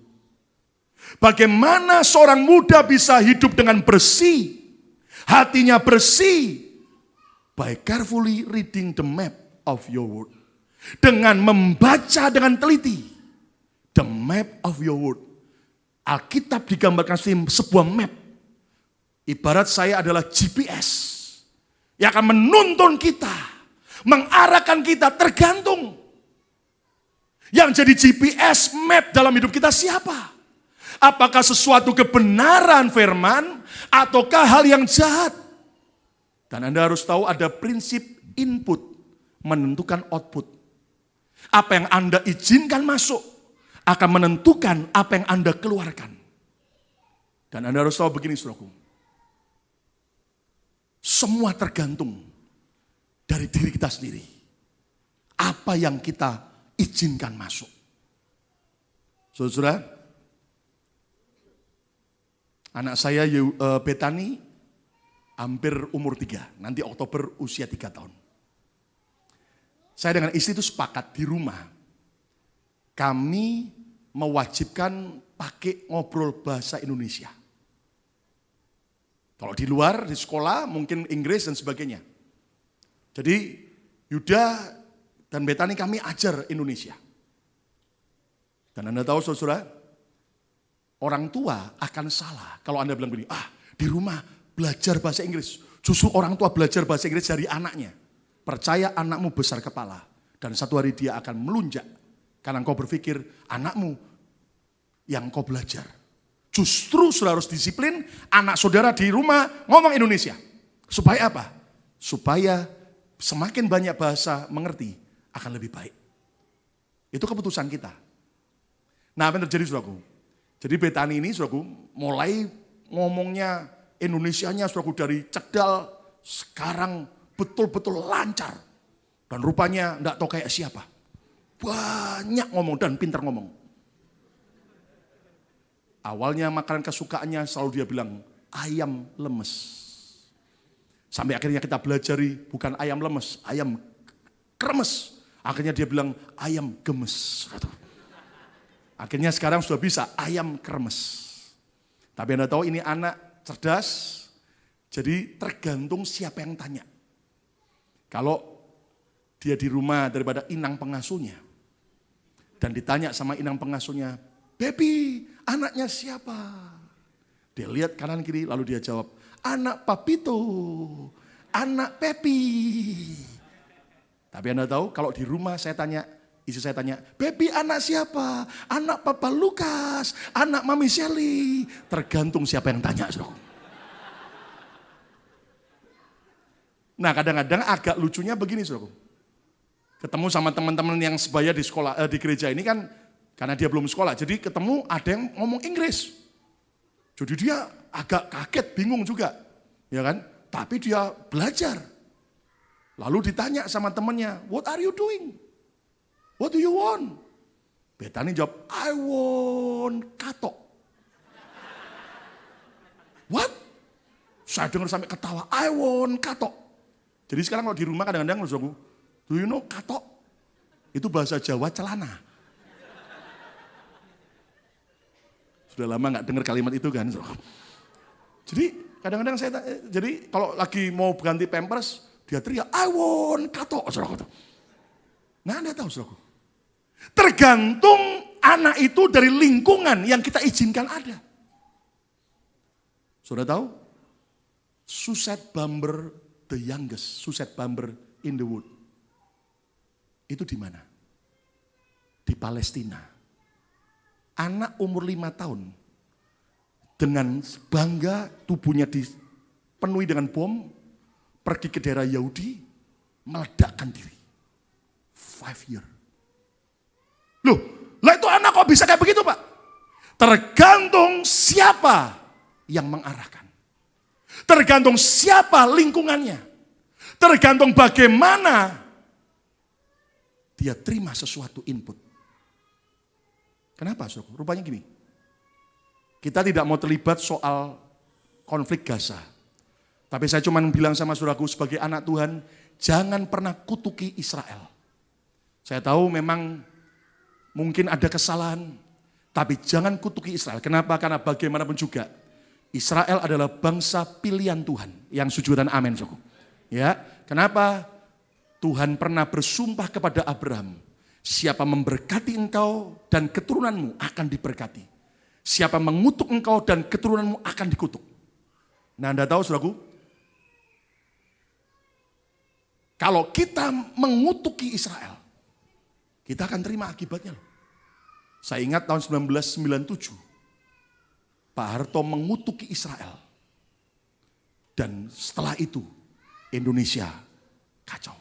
Bagaimana seorang muda bisa hidup dengan bersih, hatinya bersih? By carefully reading the map of your word. Dengan membaca dengan teliti the map of your word. Alkitab digambarkan sebuah map. Ibarat saya adalah GPS yang akan menuntun kita, mengarahkan kita, tergantung. Yang jadi GPS map dalam hidup kita siapa? Apakah sesuatu kebenaran firman ataukah hal yang jahat? Dan Anda harus tahu ada prinsip input menentukan output. Apa yang Anda izinkan masuk akan menentukan apa yang Anda keluarkan. Dan Anda harus tahu begini, saudaraku. Semua tergantung dari diri kita sendiri. Apa yang kita izinkan masuk. Saudara, anak saya Betani hampir umur 3. Nanti Oktober usia 3 tahun. Saya dengan istri itu sepakat di rumah. Kami mewajibkan pakai ngobrol bahasa Indonesia. Kalau di luar, di sekolah, mungkin Inggris dan sebagainya. Jadi Yuda dan Betani kami ajar Indonesia. Dan Anda tahu saudara, orang tua akan salah kalau Anda bilang begini, di rumah belajar bahasa Inggris. Justru orang tua belajar bahasa Inggris dari anaknya. Percaya anakmu besar kepala. Dan satu hari dia akan melunjak. Karena engkau berpikir anakmu yang kau belajar. Justru saudara harus disiplin anak saudara di rumah ngomong Indonesia. Supaya apa? Supaya semakin banyak bahasa mengerti akan lebih baik. Itu keputusan kita. Nah, apa yang terjadi saudaraku? Jadi Betani ini saudaraku mulai ngomongnya Indonesianya saudaraku dari cedal sekarang betul-betul lancar. Dan rupanya enggak tahu kayak siapa. Banyak ngomong dan pintar ngomong. Awalnya makanan kesukaannya selalu dia bilang ayam lemes. Sampai akhirnya kita belajari bukan ayam lemes, ayam kremes. Akhirnya dia bilang ayam gemes. Akhirnya sekarang sudah bisa ayam kremes. Tapi Anda tahu ini anak cerdas, jadi tergantung siapa yang tanya. Kalau dia di rumah daripada inang pengasuhnya, dan ditanya sama inang pengasuhnya, "Baby, anaknya siapa?" Dia lihat kanan kiri, lalu dia jawab, "Anak Papito, anak Pepi." Tapi Anda tahu kalau di rumah saya tanya, istri saya tanya, "Baby anak siapa? Anak Papa Lukas, anak Mami Shelly." Tergantung siapa yang tanya, saudara. Nah kadang-kadang agak lucunya begini, saudara. Ketemu sama teman-teman yang sebaya di sekolah, di gereja ini kan, karena dia belum sekolah, jadi ketemu ada yang ngomong Inggris. Jadi dia agak kaget, bingung juga, ya kan? Tapi dia belajar. Lalu ditanya sama temannya, "What are you doing? What do you want?" Betani jawab, "I want katok." What? Saya dengar sampai ketawa, "I want katok." Jadi sekarang kalau di rumah kadang-kadang, "Do you know katok?" Itu bahasa Jawa celana. Sudah lama gak dengar kalimat itu kan. Jadi kadang-kadang jadi kalau lagi mau ganti pampers, dia teriak, "I want katok." Nah Anda tahu saudaraku, tergantung anak itu dari lingkungan yang kita izinkan ada. Saudara tahu? Susette Bamber the youngest, Susette Bamber in the wood. Itu di mana? Di Palestina. Anak umur 5 tahun dengan bangga tubuhnya dipenuhi dengan bom, pergi ke daerah Yahudi, meledakkan diri. 5 years. Loh, lah itu anak kok bisa kayak begitu Pak? Tergantung siapa yang mengarahkan. Tergantung siapa lingkungannya. Tergantung bagaimana dia terima sesuatu input. Kenapa? Rupanya gini, kita tidak mau terlibat soal konflik Gaza. Tapi saya cuma bilang sama saudaraku sebagai anak Tuhan, jangan pernah kutuki Israel. Saya tahu memang mungkin ada kesalahan, tapi jangan kutuki Israel. Kenapa? Karena bagaimanapun juga, Israel adalah bangsa pilihan Tuhan. Yang setuju dan amin, saudaraku. Ya, kenapa? Tuhan pernah bersumpah kepada Abraham, siapa memberkati engkau dan keturunanmu akan diberkati. Siapa mengutuk engkau dan keturunanmu akan dikutuk. Nah Anda tahu saudaraku, kalau kita mengutuki Israel, kita akan terima akibatnya. Saya ingat tahun 1997, Pak Harto mengutuki Israel. Dan setelah itu, Indonesia kacau.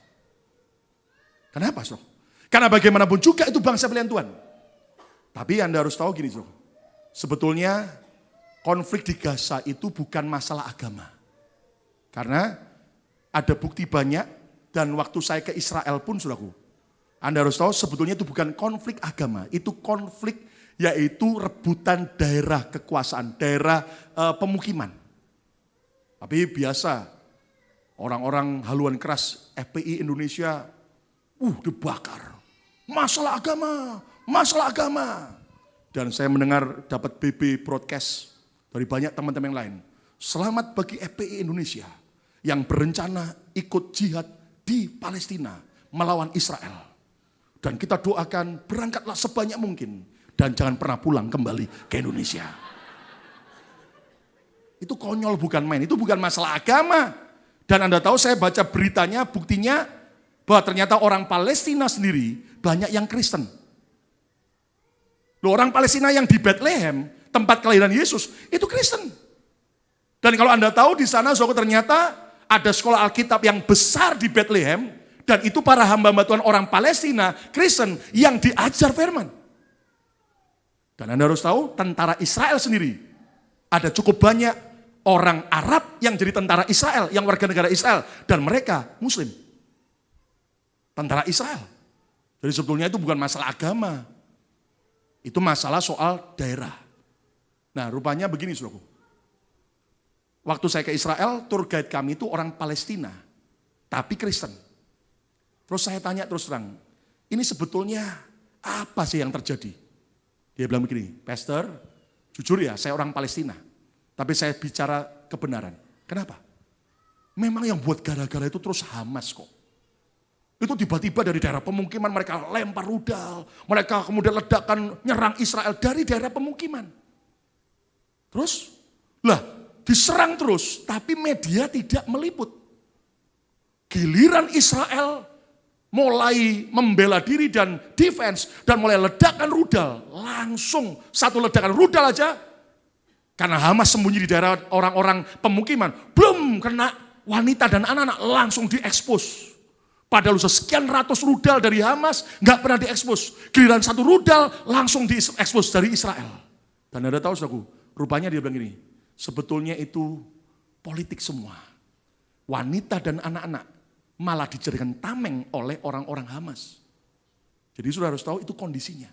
Kenapa, saudara? Karena bagaimanapun juga itu bangsa pilihan Tuhan. Tapi Anda harus tahu gini, saudara. Sebetulnya konflik di Gaza itu bukan masalah agama. Karena ada bukti banyak dan waktu saya ke Israel pun, saudaraku, Anda harus tahu sebetulnya itu bukan konflik agama. Itu konflik yaitu rebutan daerah kekuasaan, daerah pemukiman. Tapi biasa orang-orang haluan keras FPI Indonesia dibakar. Masalah agama, masalah agama. Dan saya mendengar dapat BB broadcast dari banyak teman-teman yang lain. Selamat bagi FPI Indonesia yang berencana ikut jihad di Palestina melawan Israel. Dan kita doakan berangkatlah sebanyak mungkin. dan jangan pernah pulang kembali ke Indonesia. Itu konyol bukan main, itu bukan masalah agama. Dan Anda tahu saya baca beritanya, buktinya bahwa ternyata orang Palestina sendiri banyak yang Kristen. Loh, orang Palestina yang di Bethlehem, tempat kelahiran Yesus, itu Kristen. Dan kalau Anda tahu di sana ternyata ada sekolah Alkitab yang besar di Bethlehem, dan itu para hamba-hamba Tuhan orang Palestina, Kristen, yang diajar firman. Dan Anda harus tahu, tentara Israel sendiri, ada cukup banyak orang Arab yang jadi tentara Israel, yang warga negara Israel, dan mereka Muslim. Tentara Israel. Jadi sebetulnya itu bukan masalah agama. Itu masalah soal daerah. Nah, rupanya begini, saudaraku. Waktu saya ke Israel, tour guide kami itu orang Palestina, tapi Kristen. Terus saya tanya terus terang, ini sebetulnya apa sih yang terjadi? Dia bilang begini, Pastor, jujur ya, saya orang Palestina. Tapi saya bicara kebenaran. Kenapa? Memang yang buat gara-gara itu terus Hamas kok. Itu tiba-tiba dari daerah pemukiman mereka lempar rudal. Mereka kemudian ledakan nyerang Israel dari daerah pemukiman. Terus, diserang terus. Tapi media tidak meliput. Giliran Israel mulai membela diri dan defense. Dan mulai ledakan rudal. Langsung satu ledakan rudal aja. Karena Hamas sembunyi di daerah orang-orang pemukiman. Belum kena wanita dan anak-anak langsung diekspos. Padahal sekian ratus rudal dari Hamas nggak pernah diekspos. Giliran satu rudal langsung diekspos dari Israel. Dan Anda tahu saudaraku, rupanya dia bilang gini, sebetulnya itu politik semua. Wanita dan anak-anak malah dijadikan tameng oleh orang-orang Hamas. Jadi saudara harus tahu itu kondisinya.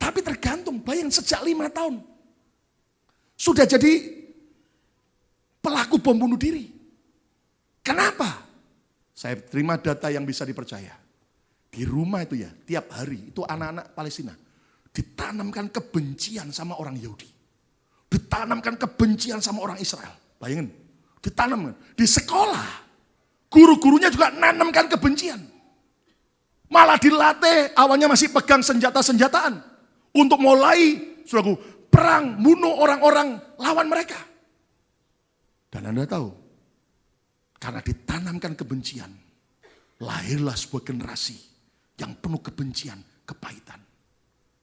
Tapi tergantung, bayang sejak 5 tahun. Sudah jadi pelaku bom bunuh diri. Kenapa? Saya terima data yang bisa dipercaya. Di rumah itu ya, tiap hari itu anak-anak Palestina ditanamkan kebencian sama orang Yahudi. Ditanamkan kebencian sama orang Israel. Bayangin, ditanamkan. Di sekolah, guru-gurunya juga nanamkan kebencian. Malah dilatih, awalnya masih pegang senjata-senjataan. Untuk mulai, saudaraku, perang, bunuh orang-orang lawan mereka. Dan Anda tahu, karena ditanamkan kebencian, lahirlah sebuah generasi yang penuh kebencian, kepahitan.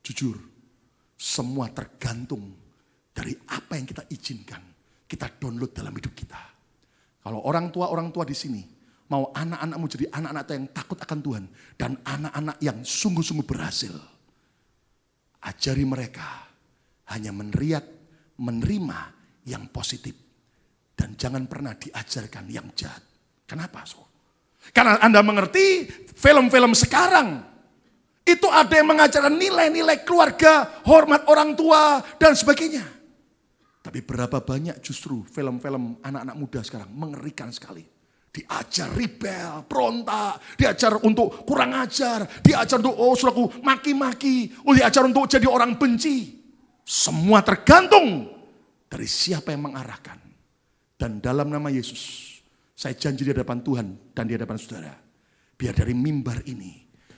Jujur, semua tergantung dari apa yang kita izinkan, kita download dalam hidup kita. Kalau orang tua di sini, mau anak-anakmu jadi anak-anak yang takut akan Tuhan, dan anak-anak yang sungguh-sungguh berhasil, ajari mereka hanya menerima yang positif. Dan jangan pernah diajarkan yang jahat. Kenapa? Karena Anda mengerti film-film sekarang. Itu ada yang mengajarkan nilai-nilai keluarga, hormat orang tua, dan sebagainya. Tapi berapa banyak justru film-film anak-anak muda sekarang mengerikan sekali. Diajar rebel, berontak, diajar untuk kurang ajar, diajar untuk maki-maki, diajar untuk jadi orang benci. Semua tergantung dari siapa yang mengarahkan. Dan dalam nama Yesus, saya janji di hadapan Tuhan dan di hadapan saudara, biar dari mimbar ini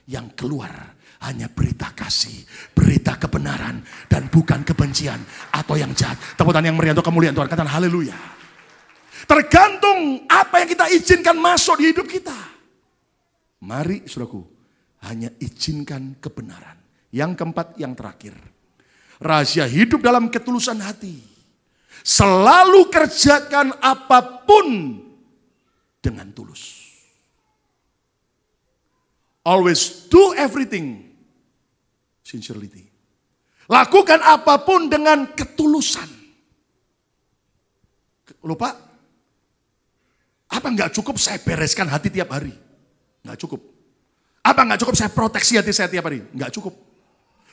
yang keluar hanya berita kasih, berita kebenaran, dan bukan kebencian atau yang jahat. Tepuk tangan yang meriah untuk kemuliaan Tuhan, katakan haleluya. Tergantung apa yang kita izinkan masuk di hidup kita. Mari saudaraku, hanya izinkan kebenaran. Yang keempat, yang terakhir. Rahasia hidup dalam ketulusan hati. Selalu kerjakan apapun dengan tulus. Always do everything sincerity. Lakukan apapun dengan ketulusan. Lupa? Apa enggak cukup saya bereskan hati tiap hari? Enggak cukup. Apa enggak cukup saya proteksi hati saya tiap hari? Enggak cukup.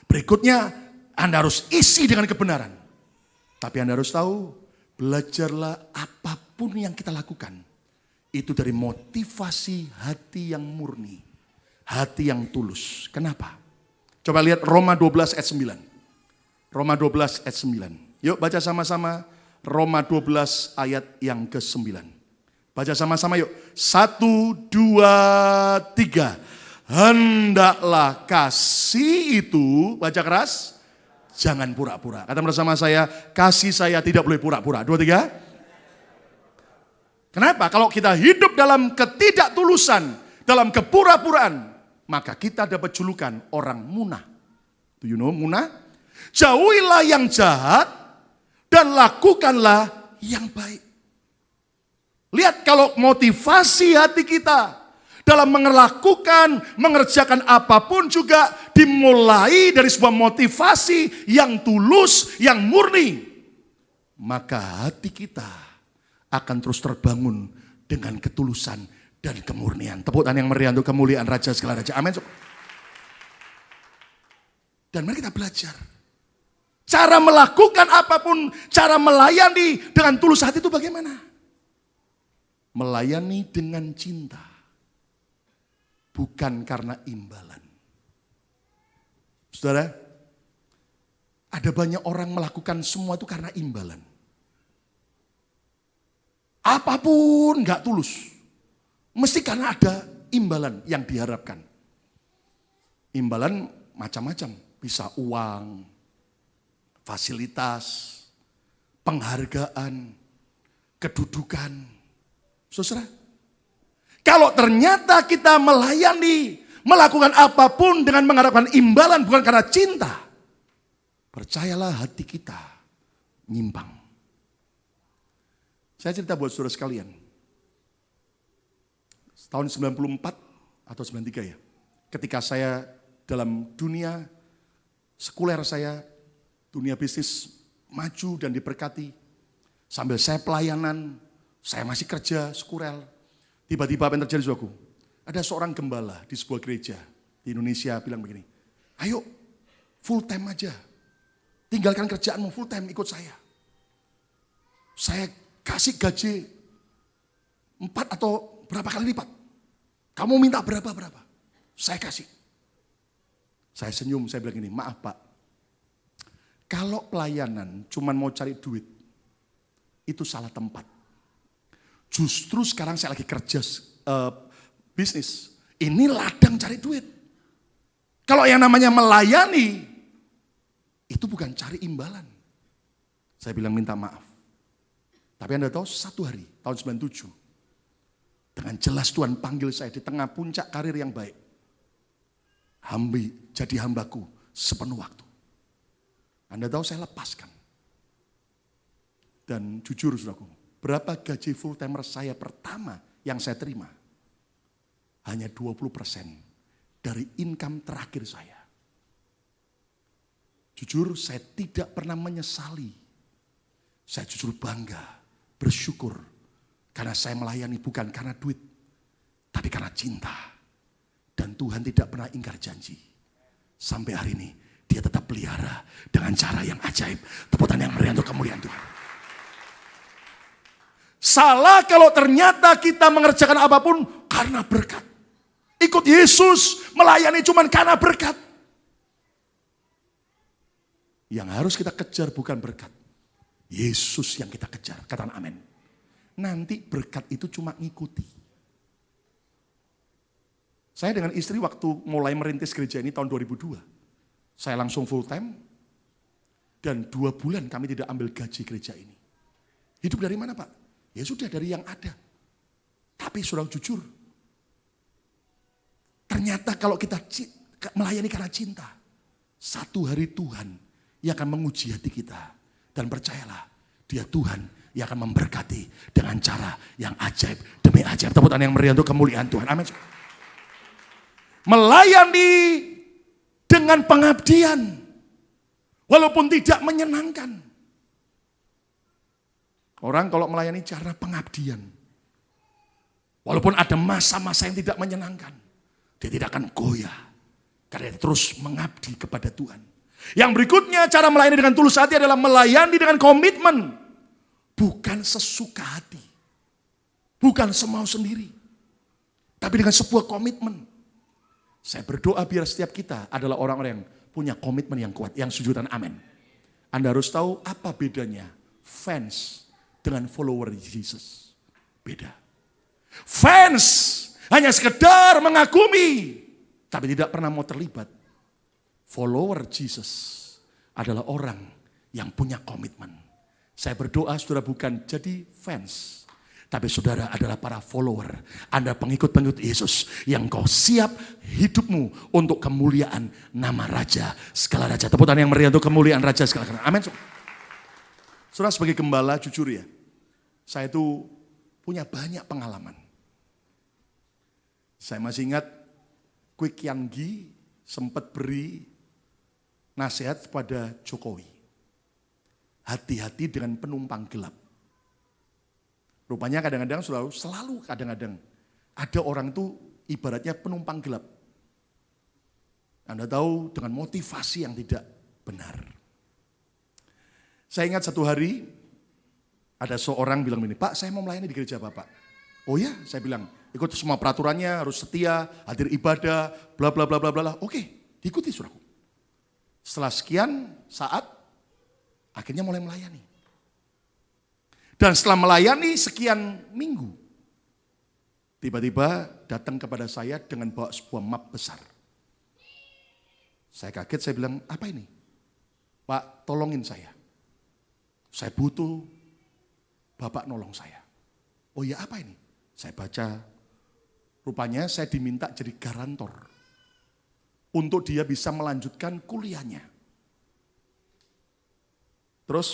Berikutnya, Anda harus isi dengan kebenaran. Tapi Anda harus tahu, belajarlah apapun yang kita lakukan. Itu dari motivasi hati yang murni. Hati yang tulus. Kenapa? Coba lihat Roma 12 ayat 9. Roma 12 ayat 9. Yuk baca sama-sama Roma 12 ayat yang ke-9. Baca sama-sama yuk. 1, 2, 3. Hendaklah kasih itu, baca keras, Jangan pura-pura. Kata bersama saya, kasih saya tidak boleh pura-pura. 2, 3. Kenapa? Kalau kita hidup dalam ketidaktulusan, dalam kepura-puraan, maka kita dapat julukan orang munah. Do you know munah? Jauhilah yang jahat dan lakukanlah yang baik. Lihat kalau motivasi hati kita dalam mengerjakan apapun juga dimulai dari sebuah motivasi yang tulus, yang murni. Maka hati kita akan terus terbangun dengan ketulusan dan kemurnian. Tepuk tangan yang meriah untuk kemuliaan Raja segala Raja. Amin. Dan mari kita belajar. Cara melakukan apapun, cara melayani dengan tulus hati itu bagaimana? Melayani dengan cinta. Bukan karena imbalan. Saudara, ada banyak orang melakukan semua itu karena imbalan. Apapun gak tulus. Mesti karena ada imbalan yang diharapkan. Imbalan macam-macam. Bisa uang, fasilitas, penghargaan, kedudukan. Saudara, kalau ternyata kita melayani, melakukan apapun dengan mengharapkan imbalan bukan karena cinta, percayalah hati kita nyimpang. Saya cerita buat saudara sekalian. Tahun 94 atau 93 ya. Ketika saya dalam dunia sekuler saya, dunia bisnis maju dan diberkati. Sambil saya pelayanan, saya masih kerja sekuler. Tiba-tiba apa yang terjadi saudaraku? Ada seorang gembala di sebuah gereja di Indonesia bilang begini, ayo full time aja. Tinggalkan kerjaanmu full time ikut saya. Saya kasih gaji 4 atau berapa kali lipat. Kamu minta berapa? Saya kasih. Saya senyum, saya bilang gini, maaf Pak. Kalau pelayanan cuma mau cari duit, itu salah tempat. Justru sekarang saya lagi kerja bisnis. Ini ladang cari duit. Kalau yang namanya melayani, itu bukan cari imbalan. Saya bilang minta maaf. Tapi Anda tahu satu hari, tahun 97. Dengan jelas Tuhan panggil saya di tengah puncak karir yang baik. Jadi hambaku sepenuh waktu. Anda tahu saya lepaskan. Dan jujur saudaraku, berapa gaji full timer saya pertama yang saya terima? Hanya 20% dari income terakhir saya. Jujur saya tidak pernah menyesali. Saya jujur bangga, bersyukur. Karena saya melayani bukan karena duit, tapi karena cinta. Dan Tuhan tidak pernah ingkar janji. Sampai hari ini dia tetap pelihara dengan cara yang ajaib. Tepuk tangan yang meriah untuk kemuliaan Tuhan. Salah kalau ternyata kita mengerjakan apapun karena berkat. Ikut Yesus melayani cuma karena berkat. Yang harus kita kejar bukan berkat. Yesus yang kita kejar. Katakan amin. Nanti berkat itu cuma ngikuti. Saya dengan istri waktu mulai merintis gereja ini tahun 2002. Saya langsung full time. Dan 2 bulan kami tidak ambil gaji gereja ini. Hidup dari mana Pak? Ya sudah dari yang ada. Tapi saudara jujur. Ternyata kalau kita melayani karena cinta. Satu hari Tuhan yang akan menguji hati kita. Dan percayalah, dia Tuhan yang akan memberkati dengan cara yang ajaib demi ajaib. Tepuk tangan yang meriah untuk kemuliaan Tuhan. Amin. Melayani dengan pengabdian. Walaupun tidak menyenangkan. Orang kalau melayani cara pengabdian. Walaupun ada masa-masa yang tidak menyenangkan. Dia tidak akan goyah. Karena dia terus mengabdi kepada Tuhan. Yang berikutnya cara melayani dengan tulus hati adalah melayani dengan komitmen. Bukan sesuka hati. Bukan semau sendiri. Tapi dengan sebuah komitmen. Saya berdoa biar setiap kita adalah orang-orang yang punya komitmen yang kuat. Yang sujudan amin. Anda harus tahu apa bedanya fans dengan follower Yesus. Beda. Fans hanya sekedar mengagumi. Tapi tidak pernah mau terlibat. Follower Jesus adalah orang yang punya komitmen. Saya berdoa saudara bukan jadi fans, tapi saudara adalah para follower. Anda pengikut-pengikut Yesus yang kau siap hidupmu untuk kemuliaan nama Raja segala Raja. Tepuk tangan yang meriah untuk kemuliaan Raja segala Raja. Amin. Saudara sebagai gembala jujur ya, saya itu punya banyak pengalaman. Saya masih ingat Kwik Kian Gi sempat beri nasihat kepada Jokowi. Hati-hati dengan penumpang gelap. Rupanya kadang-kadang selalu kadang-kadang ada orang itu ibaratnya penumpang gelap. Anda tahu dengan motivasi yang tidak benar. Saya ingat satu hari ada seorang bilang begini, Pak saya mau melayani di gereja Bapak. Oh ya, saya bilang ikut semua peraturannya, harus setia, hadir ibadah, bla bla bla bla bla. Oke, diikuti saudaraku. Setelah sekian saat, akhirnya mulai melayani. Dan setelah melayani sekian minggu, tiba-tiba datang kepada saya dengan bawa sebuah map besar. Saya kaget, saya bilang, apa ini? Pak, tolongin saya. Saya butuh Bapak nolong saya. Oh iya, apa ini? Saya baca, rupanya saya diminta jadi garantor untuk dia bisa melanjutkan kuliahnya. Terus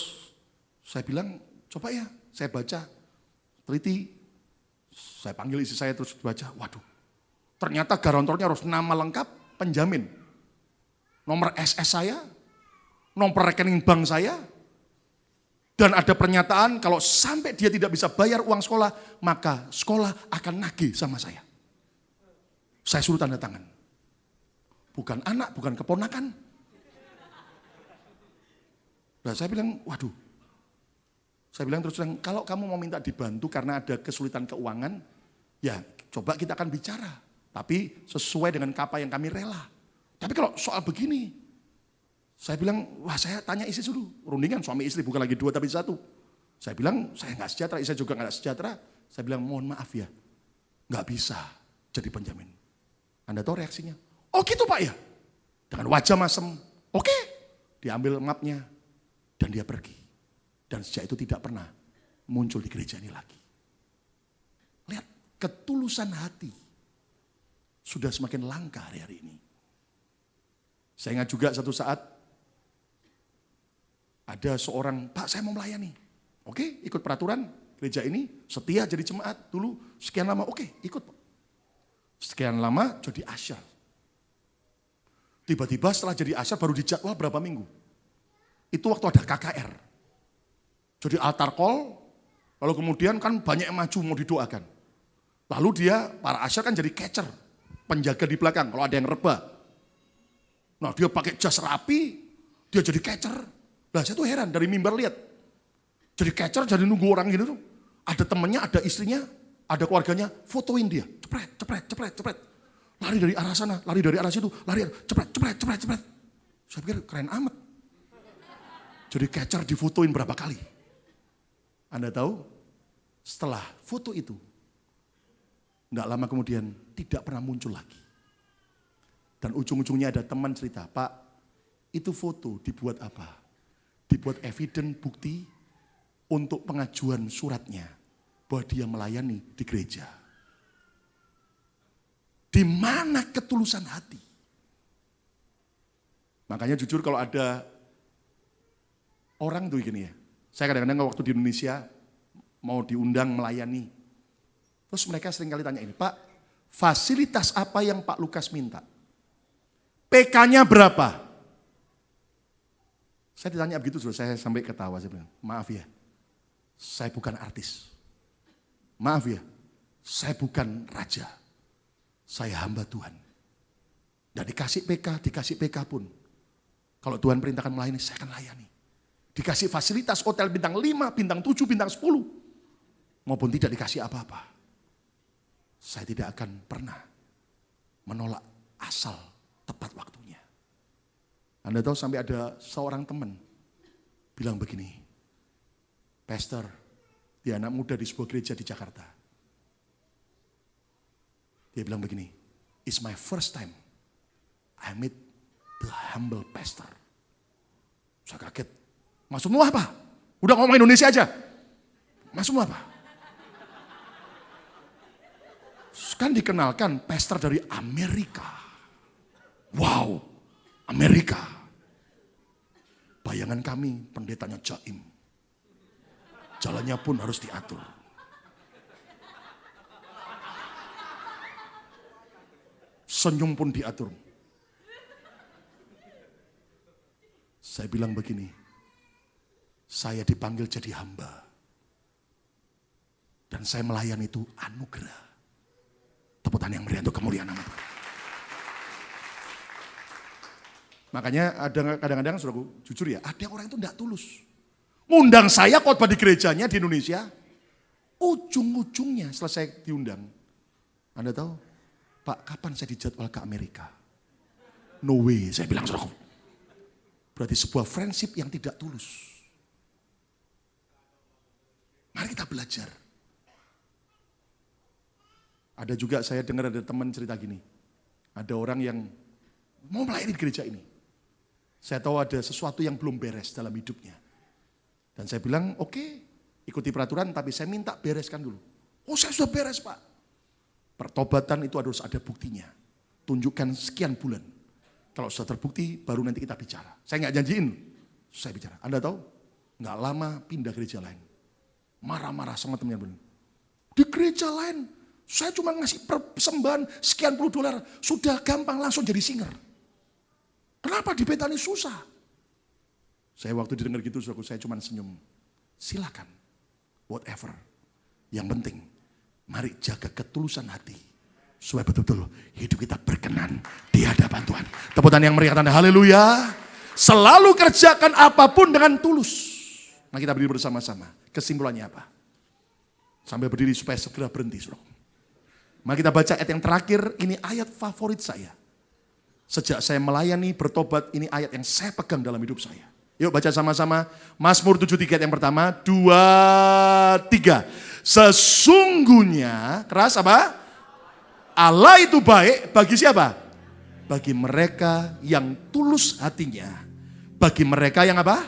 saya bilang, coba ya, saya baca, teliti, saya panggil istri saya terus baca, waduh, ternyata garantornya harus nama lengkap, penjamin, nomor SS saya, nomor rekening bank saya, dan ada pernyataan kalau sampai dia tidak bisa bayar uang sekolah, maka sekolah akan nagih sama saya. Saya suruh tanda tangan. Bukan anak, bukan keponakan. Nah saya bilang, waduh. Saya bilang terus terang, kalau kamu mau minta dibantu karena ada kesulitan keuangan, ya coba kita akan bicara. Tapi sesuai dengan kapa yang kami rela. Tapi kalau soal begini, saya bilang, wah saya tanya istri dulu. Rundingan suami istri, bukan lagi 2 tapi 1. Saya bilang, saya nggak sejahtera, istri juga nggak sejahtera. Saya bilang, mohon maaf ya, nggak bisa jadi penjamin. Anda tahu reaksinya? Oh gitu Pak ya? Dengan wajah masem, oke. Diambil mapnya, dan dia pergi. Dan sejak itu tidak pernah muncul di gereja ini lagi. Lihat, ketulusan hati sudah semakin langka hari-hari ini. Saya ingat juga satu saat, ada seorang, Pak saya mau melayani. Oke, ikut peraturan gereja ini, setia jadi jemaat dulu, sekian lama, oke ikut. Sekian lama jadi asyar. Tiba-tiba setelah jadi asyar baru dijadwal berapa minggu. Itu waktu ada KKR. Jadi altar call, lalu kemudian kan banyak yang maju mau didoakan. Lalu dia, para asyar kan jadi catcher, penjaga di belakang kalau ada yang rebah. Nah dia pakai jas rapi, dia jadi catcher. Nah saya tuh heran dari mimbar lihat. Jadi catcher, jadi nunggu orang gitu tuh. Ada temennya, ada istrinya, ada keluarganya, fotoin dia. Cepret, cepret, cepret, cepret. Lari dari arah sana, lari dari arah situ, lari, cepret, cepret, cepret, cepret. Saya pikir keren amat. Jadi catcher difotoin berapa kali. Anda tahu, setelah foto itu, enggak lama kemudian tidak pernah muncul lagi. Dan ujung-ujungnya ada teman cerita, Pak, itu foto dibuat apa? Dibuat evidence bukti untuk pengajuan suratnya bahwa dia melayani di gereja. Di mana ketulusan hati? Makanya jujur kalau ada orang tuh gini ya, saya kadang-kadang waktu di Indonesia mau diundang melayani, terus mereka sering kali tanya ini, Pak, fasilitas apa yang Pak Lukas minta? PK-nya berapa? Saya ditanya begitu, saya sampai ketawa, saya bilang, maaf ya, saya bukan artis. Maaf ya, saya bukan raja. Saya hamba Tuhan. Dan dikasih PK pun. Kalau Tuhan perintahkan melayani, saya akan layani. Dikasih fasilitas hotel bintang 5, bintang 7, bintang 10. Maupun tidak dikasih apa-apa. Saya tidak akan pernah menolak asal tepat waktunya. Anda tahu sampai ada seorang teman bilang begini, Pastor, dia anak muda di sebuah gereja di Jakarta. Dia bilang begini, it's my first time I meet the humble pastor. Saya kaget. Maksudmu apa? Udah ngomong Indonesia aja. Maksudmu apa? Kan dikenalkan pastor dari Amerika. Wow, Amerika. Bayangan kami pendetanya jaim. Jalannya pun harus diatur. Senyum pun diatur. Saya bilang begini, saya dipanggil jadi hamba. Dan saya melayani itu anugerah. Tepuk tangan yang meriah untuk kemuliaan nama Tuhan. Makanya ada kadang-kadang, saudaraku, jujur ya, ada orang itu tidak tulus. Ngundang saya khotbah di gerejanya di Indonesia, ujung-ujungnya selesai diundang. Anda tahu, Pak, kapan saya dijadwal ke Amerika? No way, saya bilang, saudaraku. Berarti sebuah friendship yang tidak tulus. Mari kita belajar. Ada juga saya dengar ada teman cerita gini. Ada orang yang mau melayani di gereja ini. Saya tahu ada sesuatu yang belum beres dalam hidupnya. Dan saya bilang, oke, ikuti peraturan tapi saya minta bereskan dulu. Oh, saya sudah beres, Pak. Pertobatan itu harus ada buktinya. Tunjukkan sekian bulan. Kalau sudah terbukti baru nanti kita bicara. Saya nggak janjiin, saya bicara. Anda tahu? Nggak lama pindah gereja lain. Marah-marah sama teman-teman. Di gereja lain saya cuma ngasih persembahan sekian puluh dolar. Sudah gampang langsung jadi singer. Kenapa di Betani susah? Saya waktu didengar gitu, saya cuma senyum. Silakan. Whatever. Yang penting, mari jaga ketulusan hati. Supaya betul-betul hidup kita berkenan di hadapan Tuhan. Tepuk tangan yang meriah tanda haleluya. Selalu kerjakan apapun dengan tulus. Mari kita berdiri bersama-sama. Kesimpulannya apa? Sampai berdiri supaya segera berhenti, saudara. Mari kita baca ayat yang terakhir, ini ayat favorit saya. Sejak saya melayani bertobat, ini ayat yang saya pegang dalam hidup saya. Yuk baca sama-sama, Mazmur 73 ayat yang pertama, 2, 3. Sesungguhnya, keras apa? Allah itu baik bagi siapa? Bagi mereka yang tulus hatinya. Bagi mereka yang apa?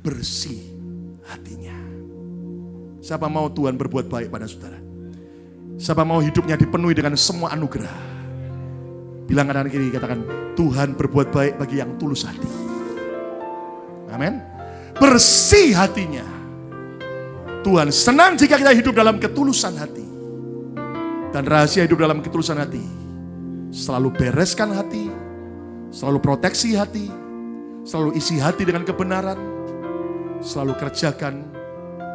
Bersih hatinya. Siapa mau Tuhan berbuat baik pada saudara? Siapa mau hidupnya dipenuhi dengan semua anugerah? Bilang kanan kiri, katakan, Tuhan berbuat baik bagi yang tulus hati. Amin. Bersih hatinya. Tuhan senang jika kita hidup dalam ketulusan hati. Dan rahasia hidup dalam ketulusan hati, selalu bereskan hati, selalu proteksi hati, selalu isi hati dengan kebenaran, selalu kerjakan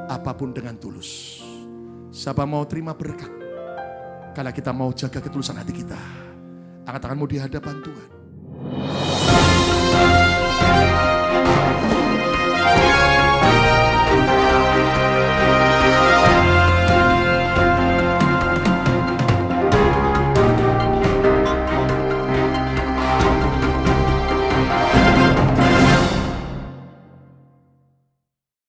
apapun dengan tulus. Siapa mau terima berkat? Karena kita mau jaga ketulusan hati kita. Angkat tanganmu di hadapan Tuhan.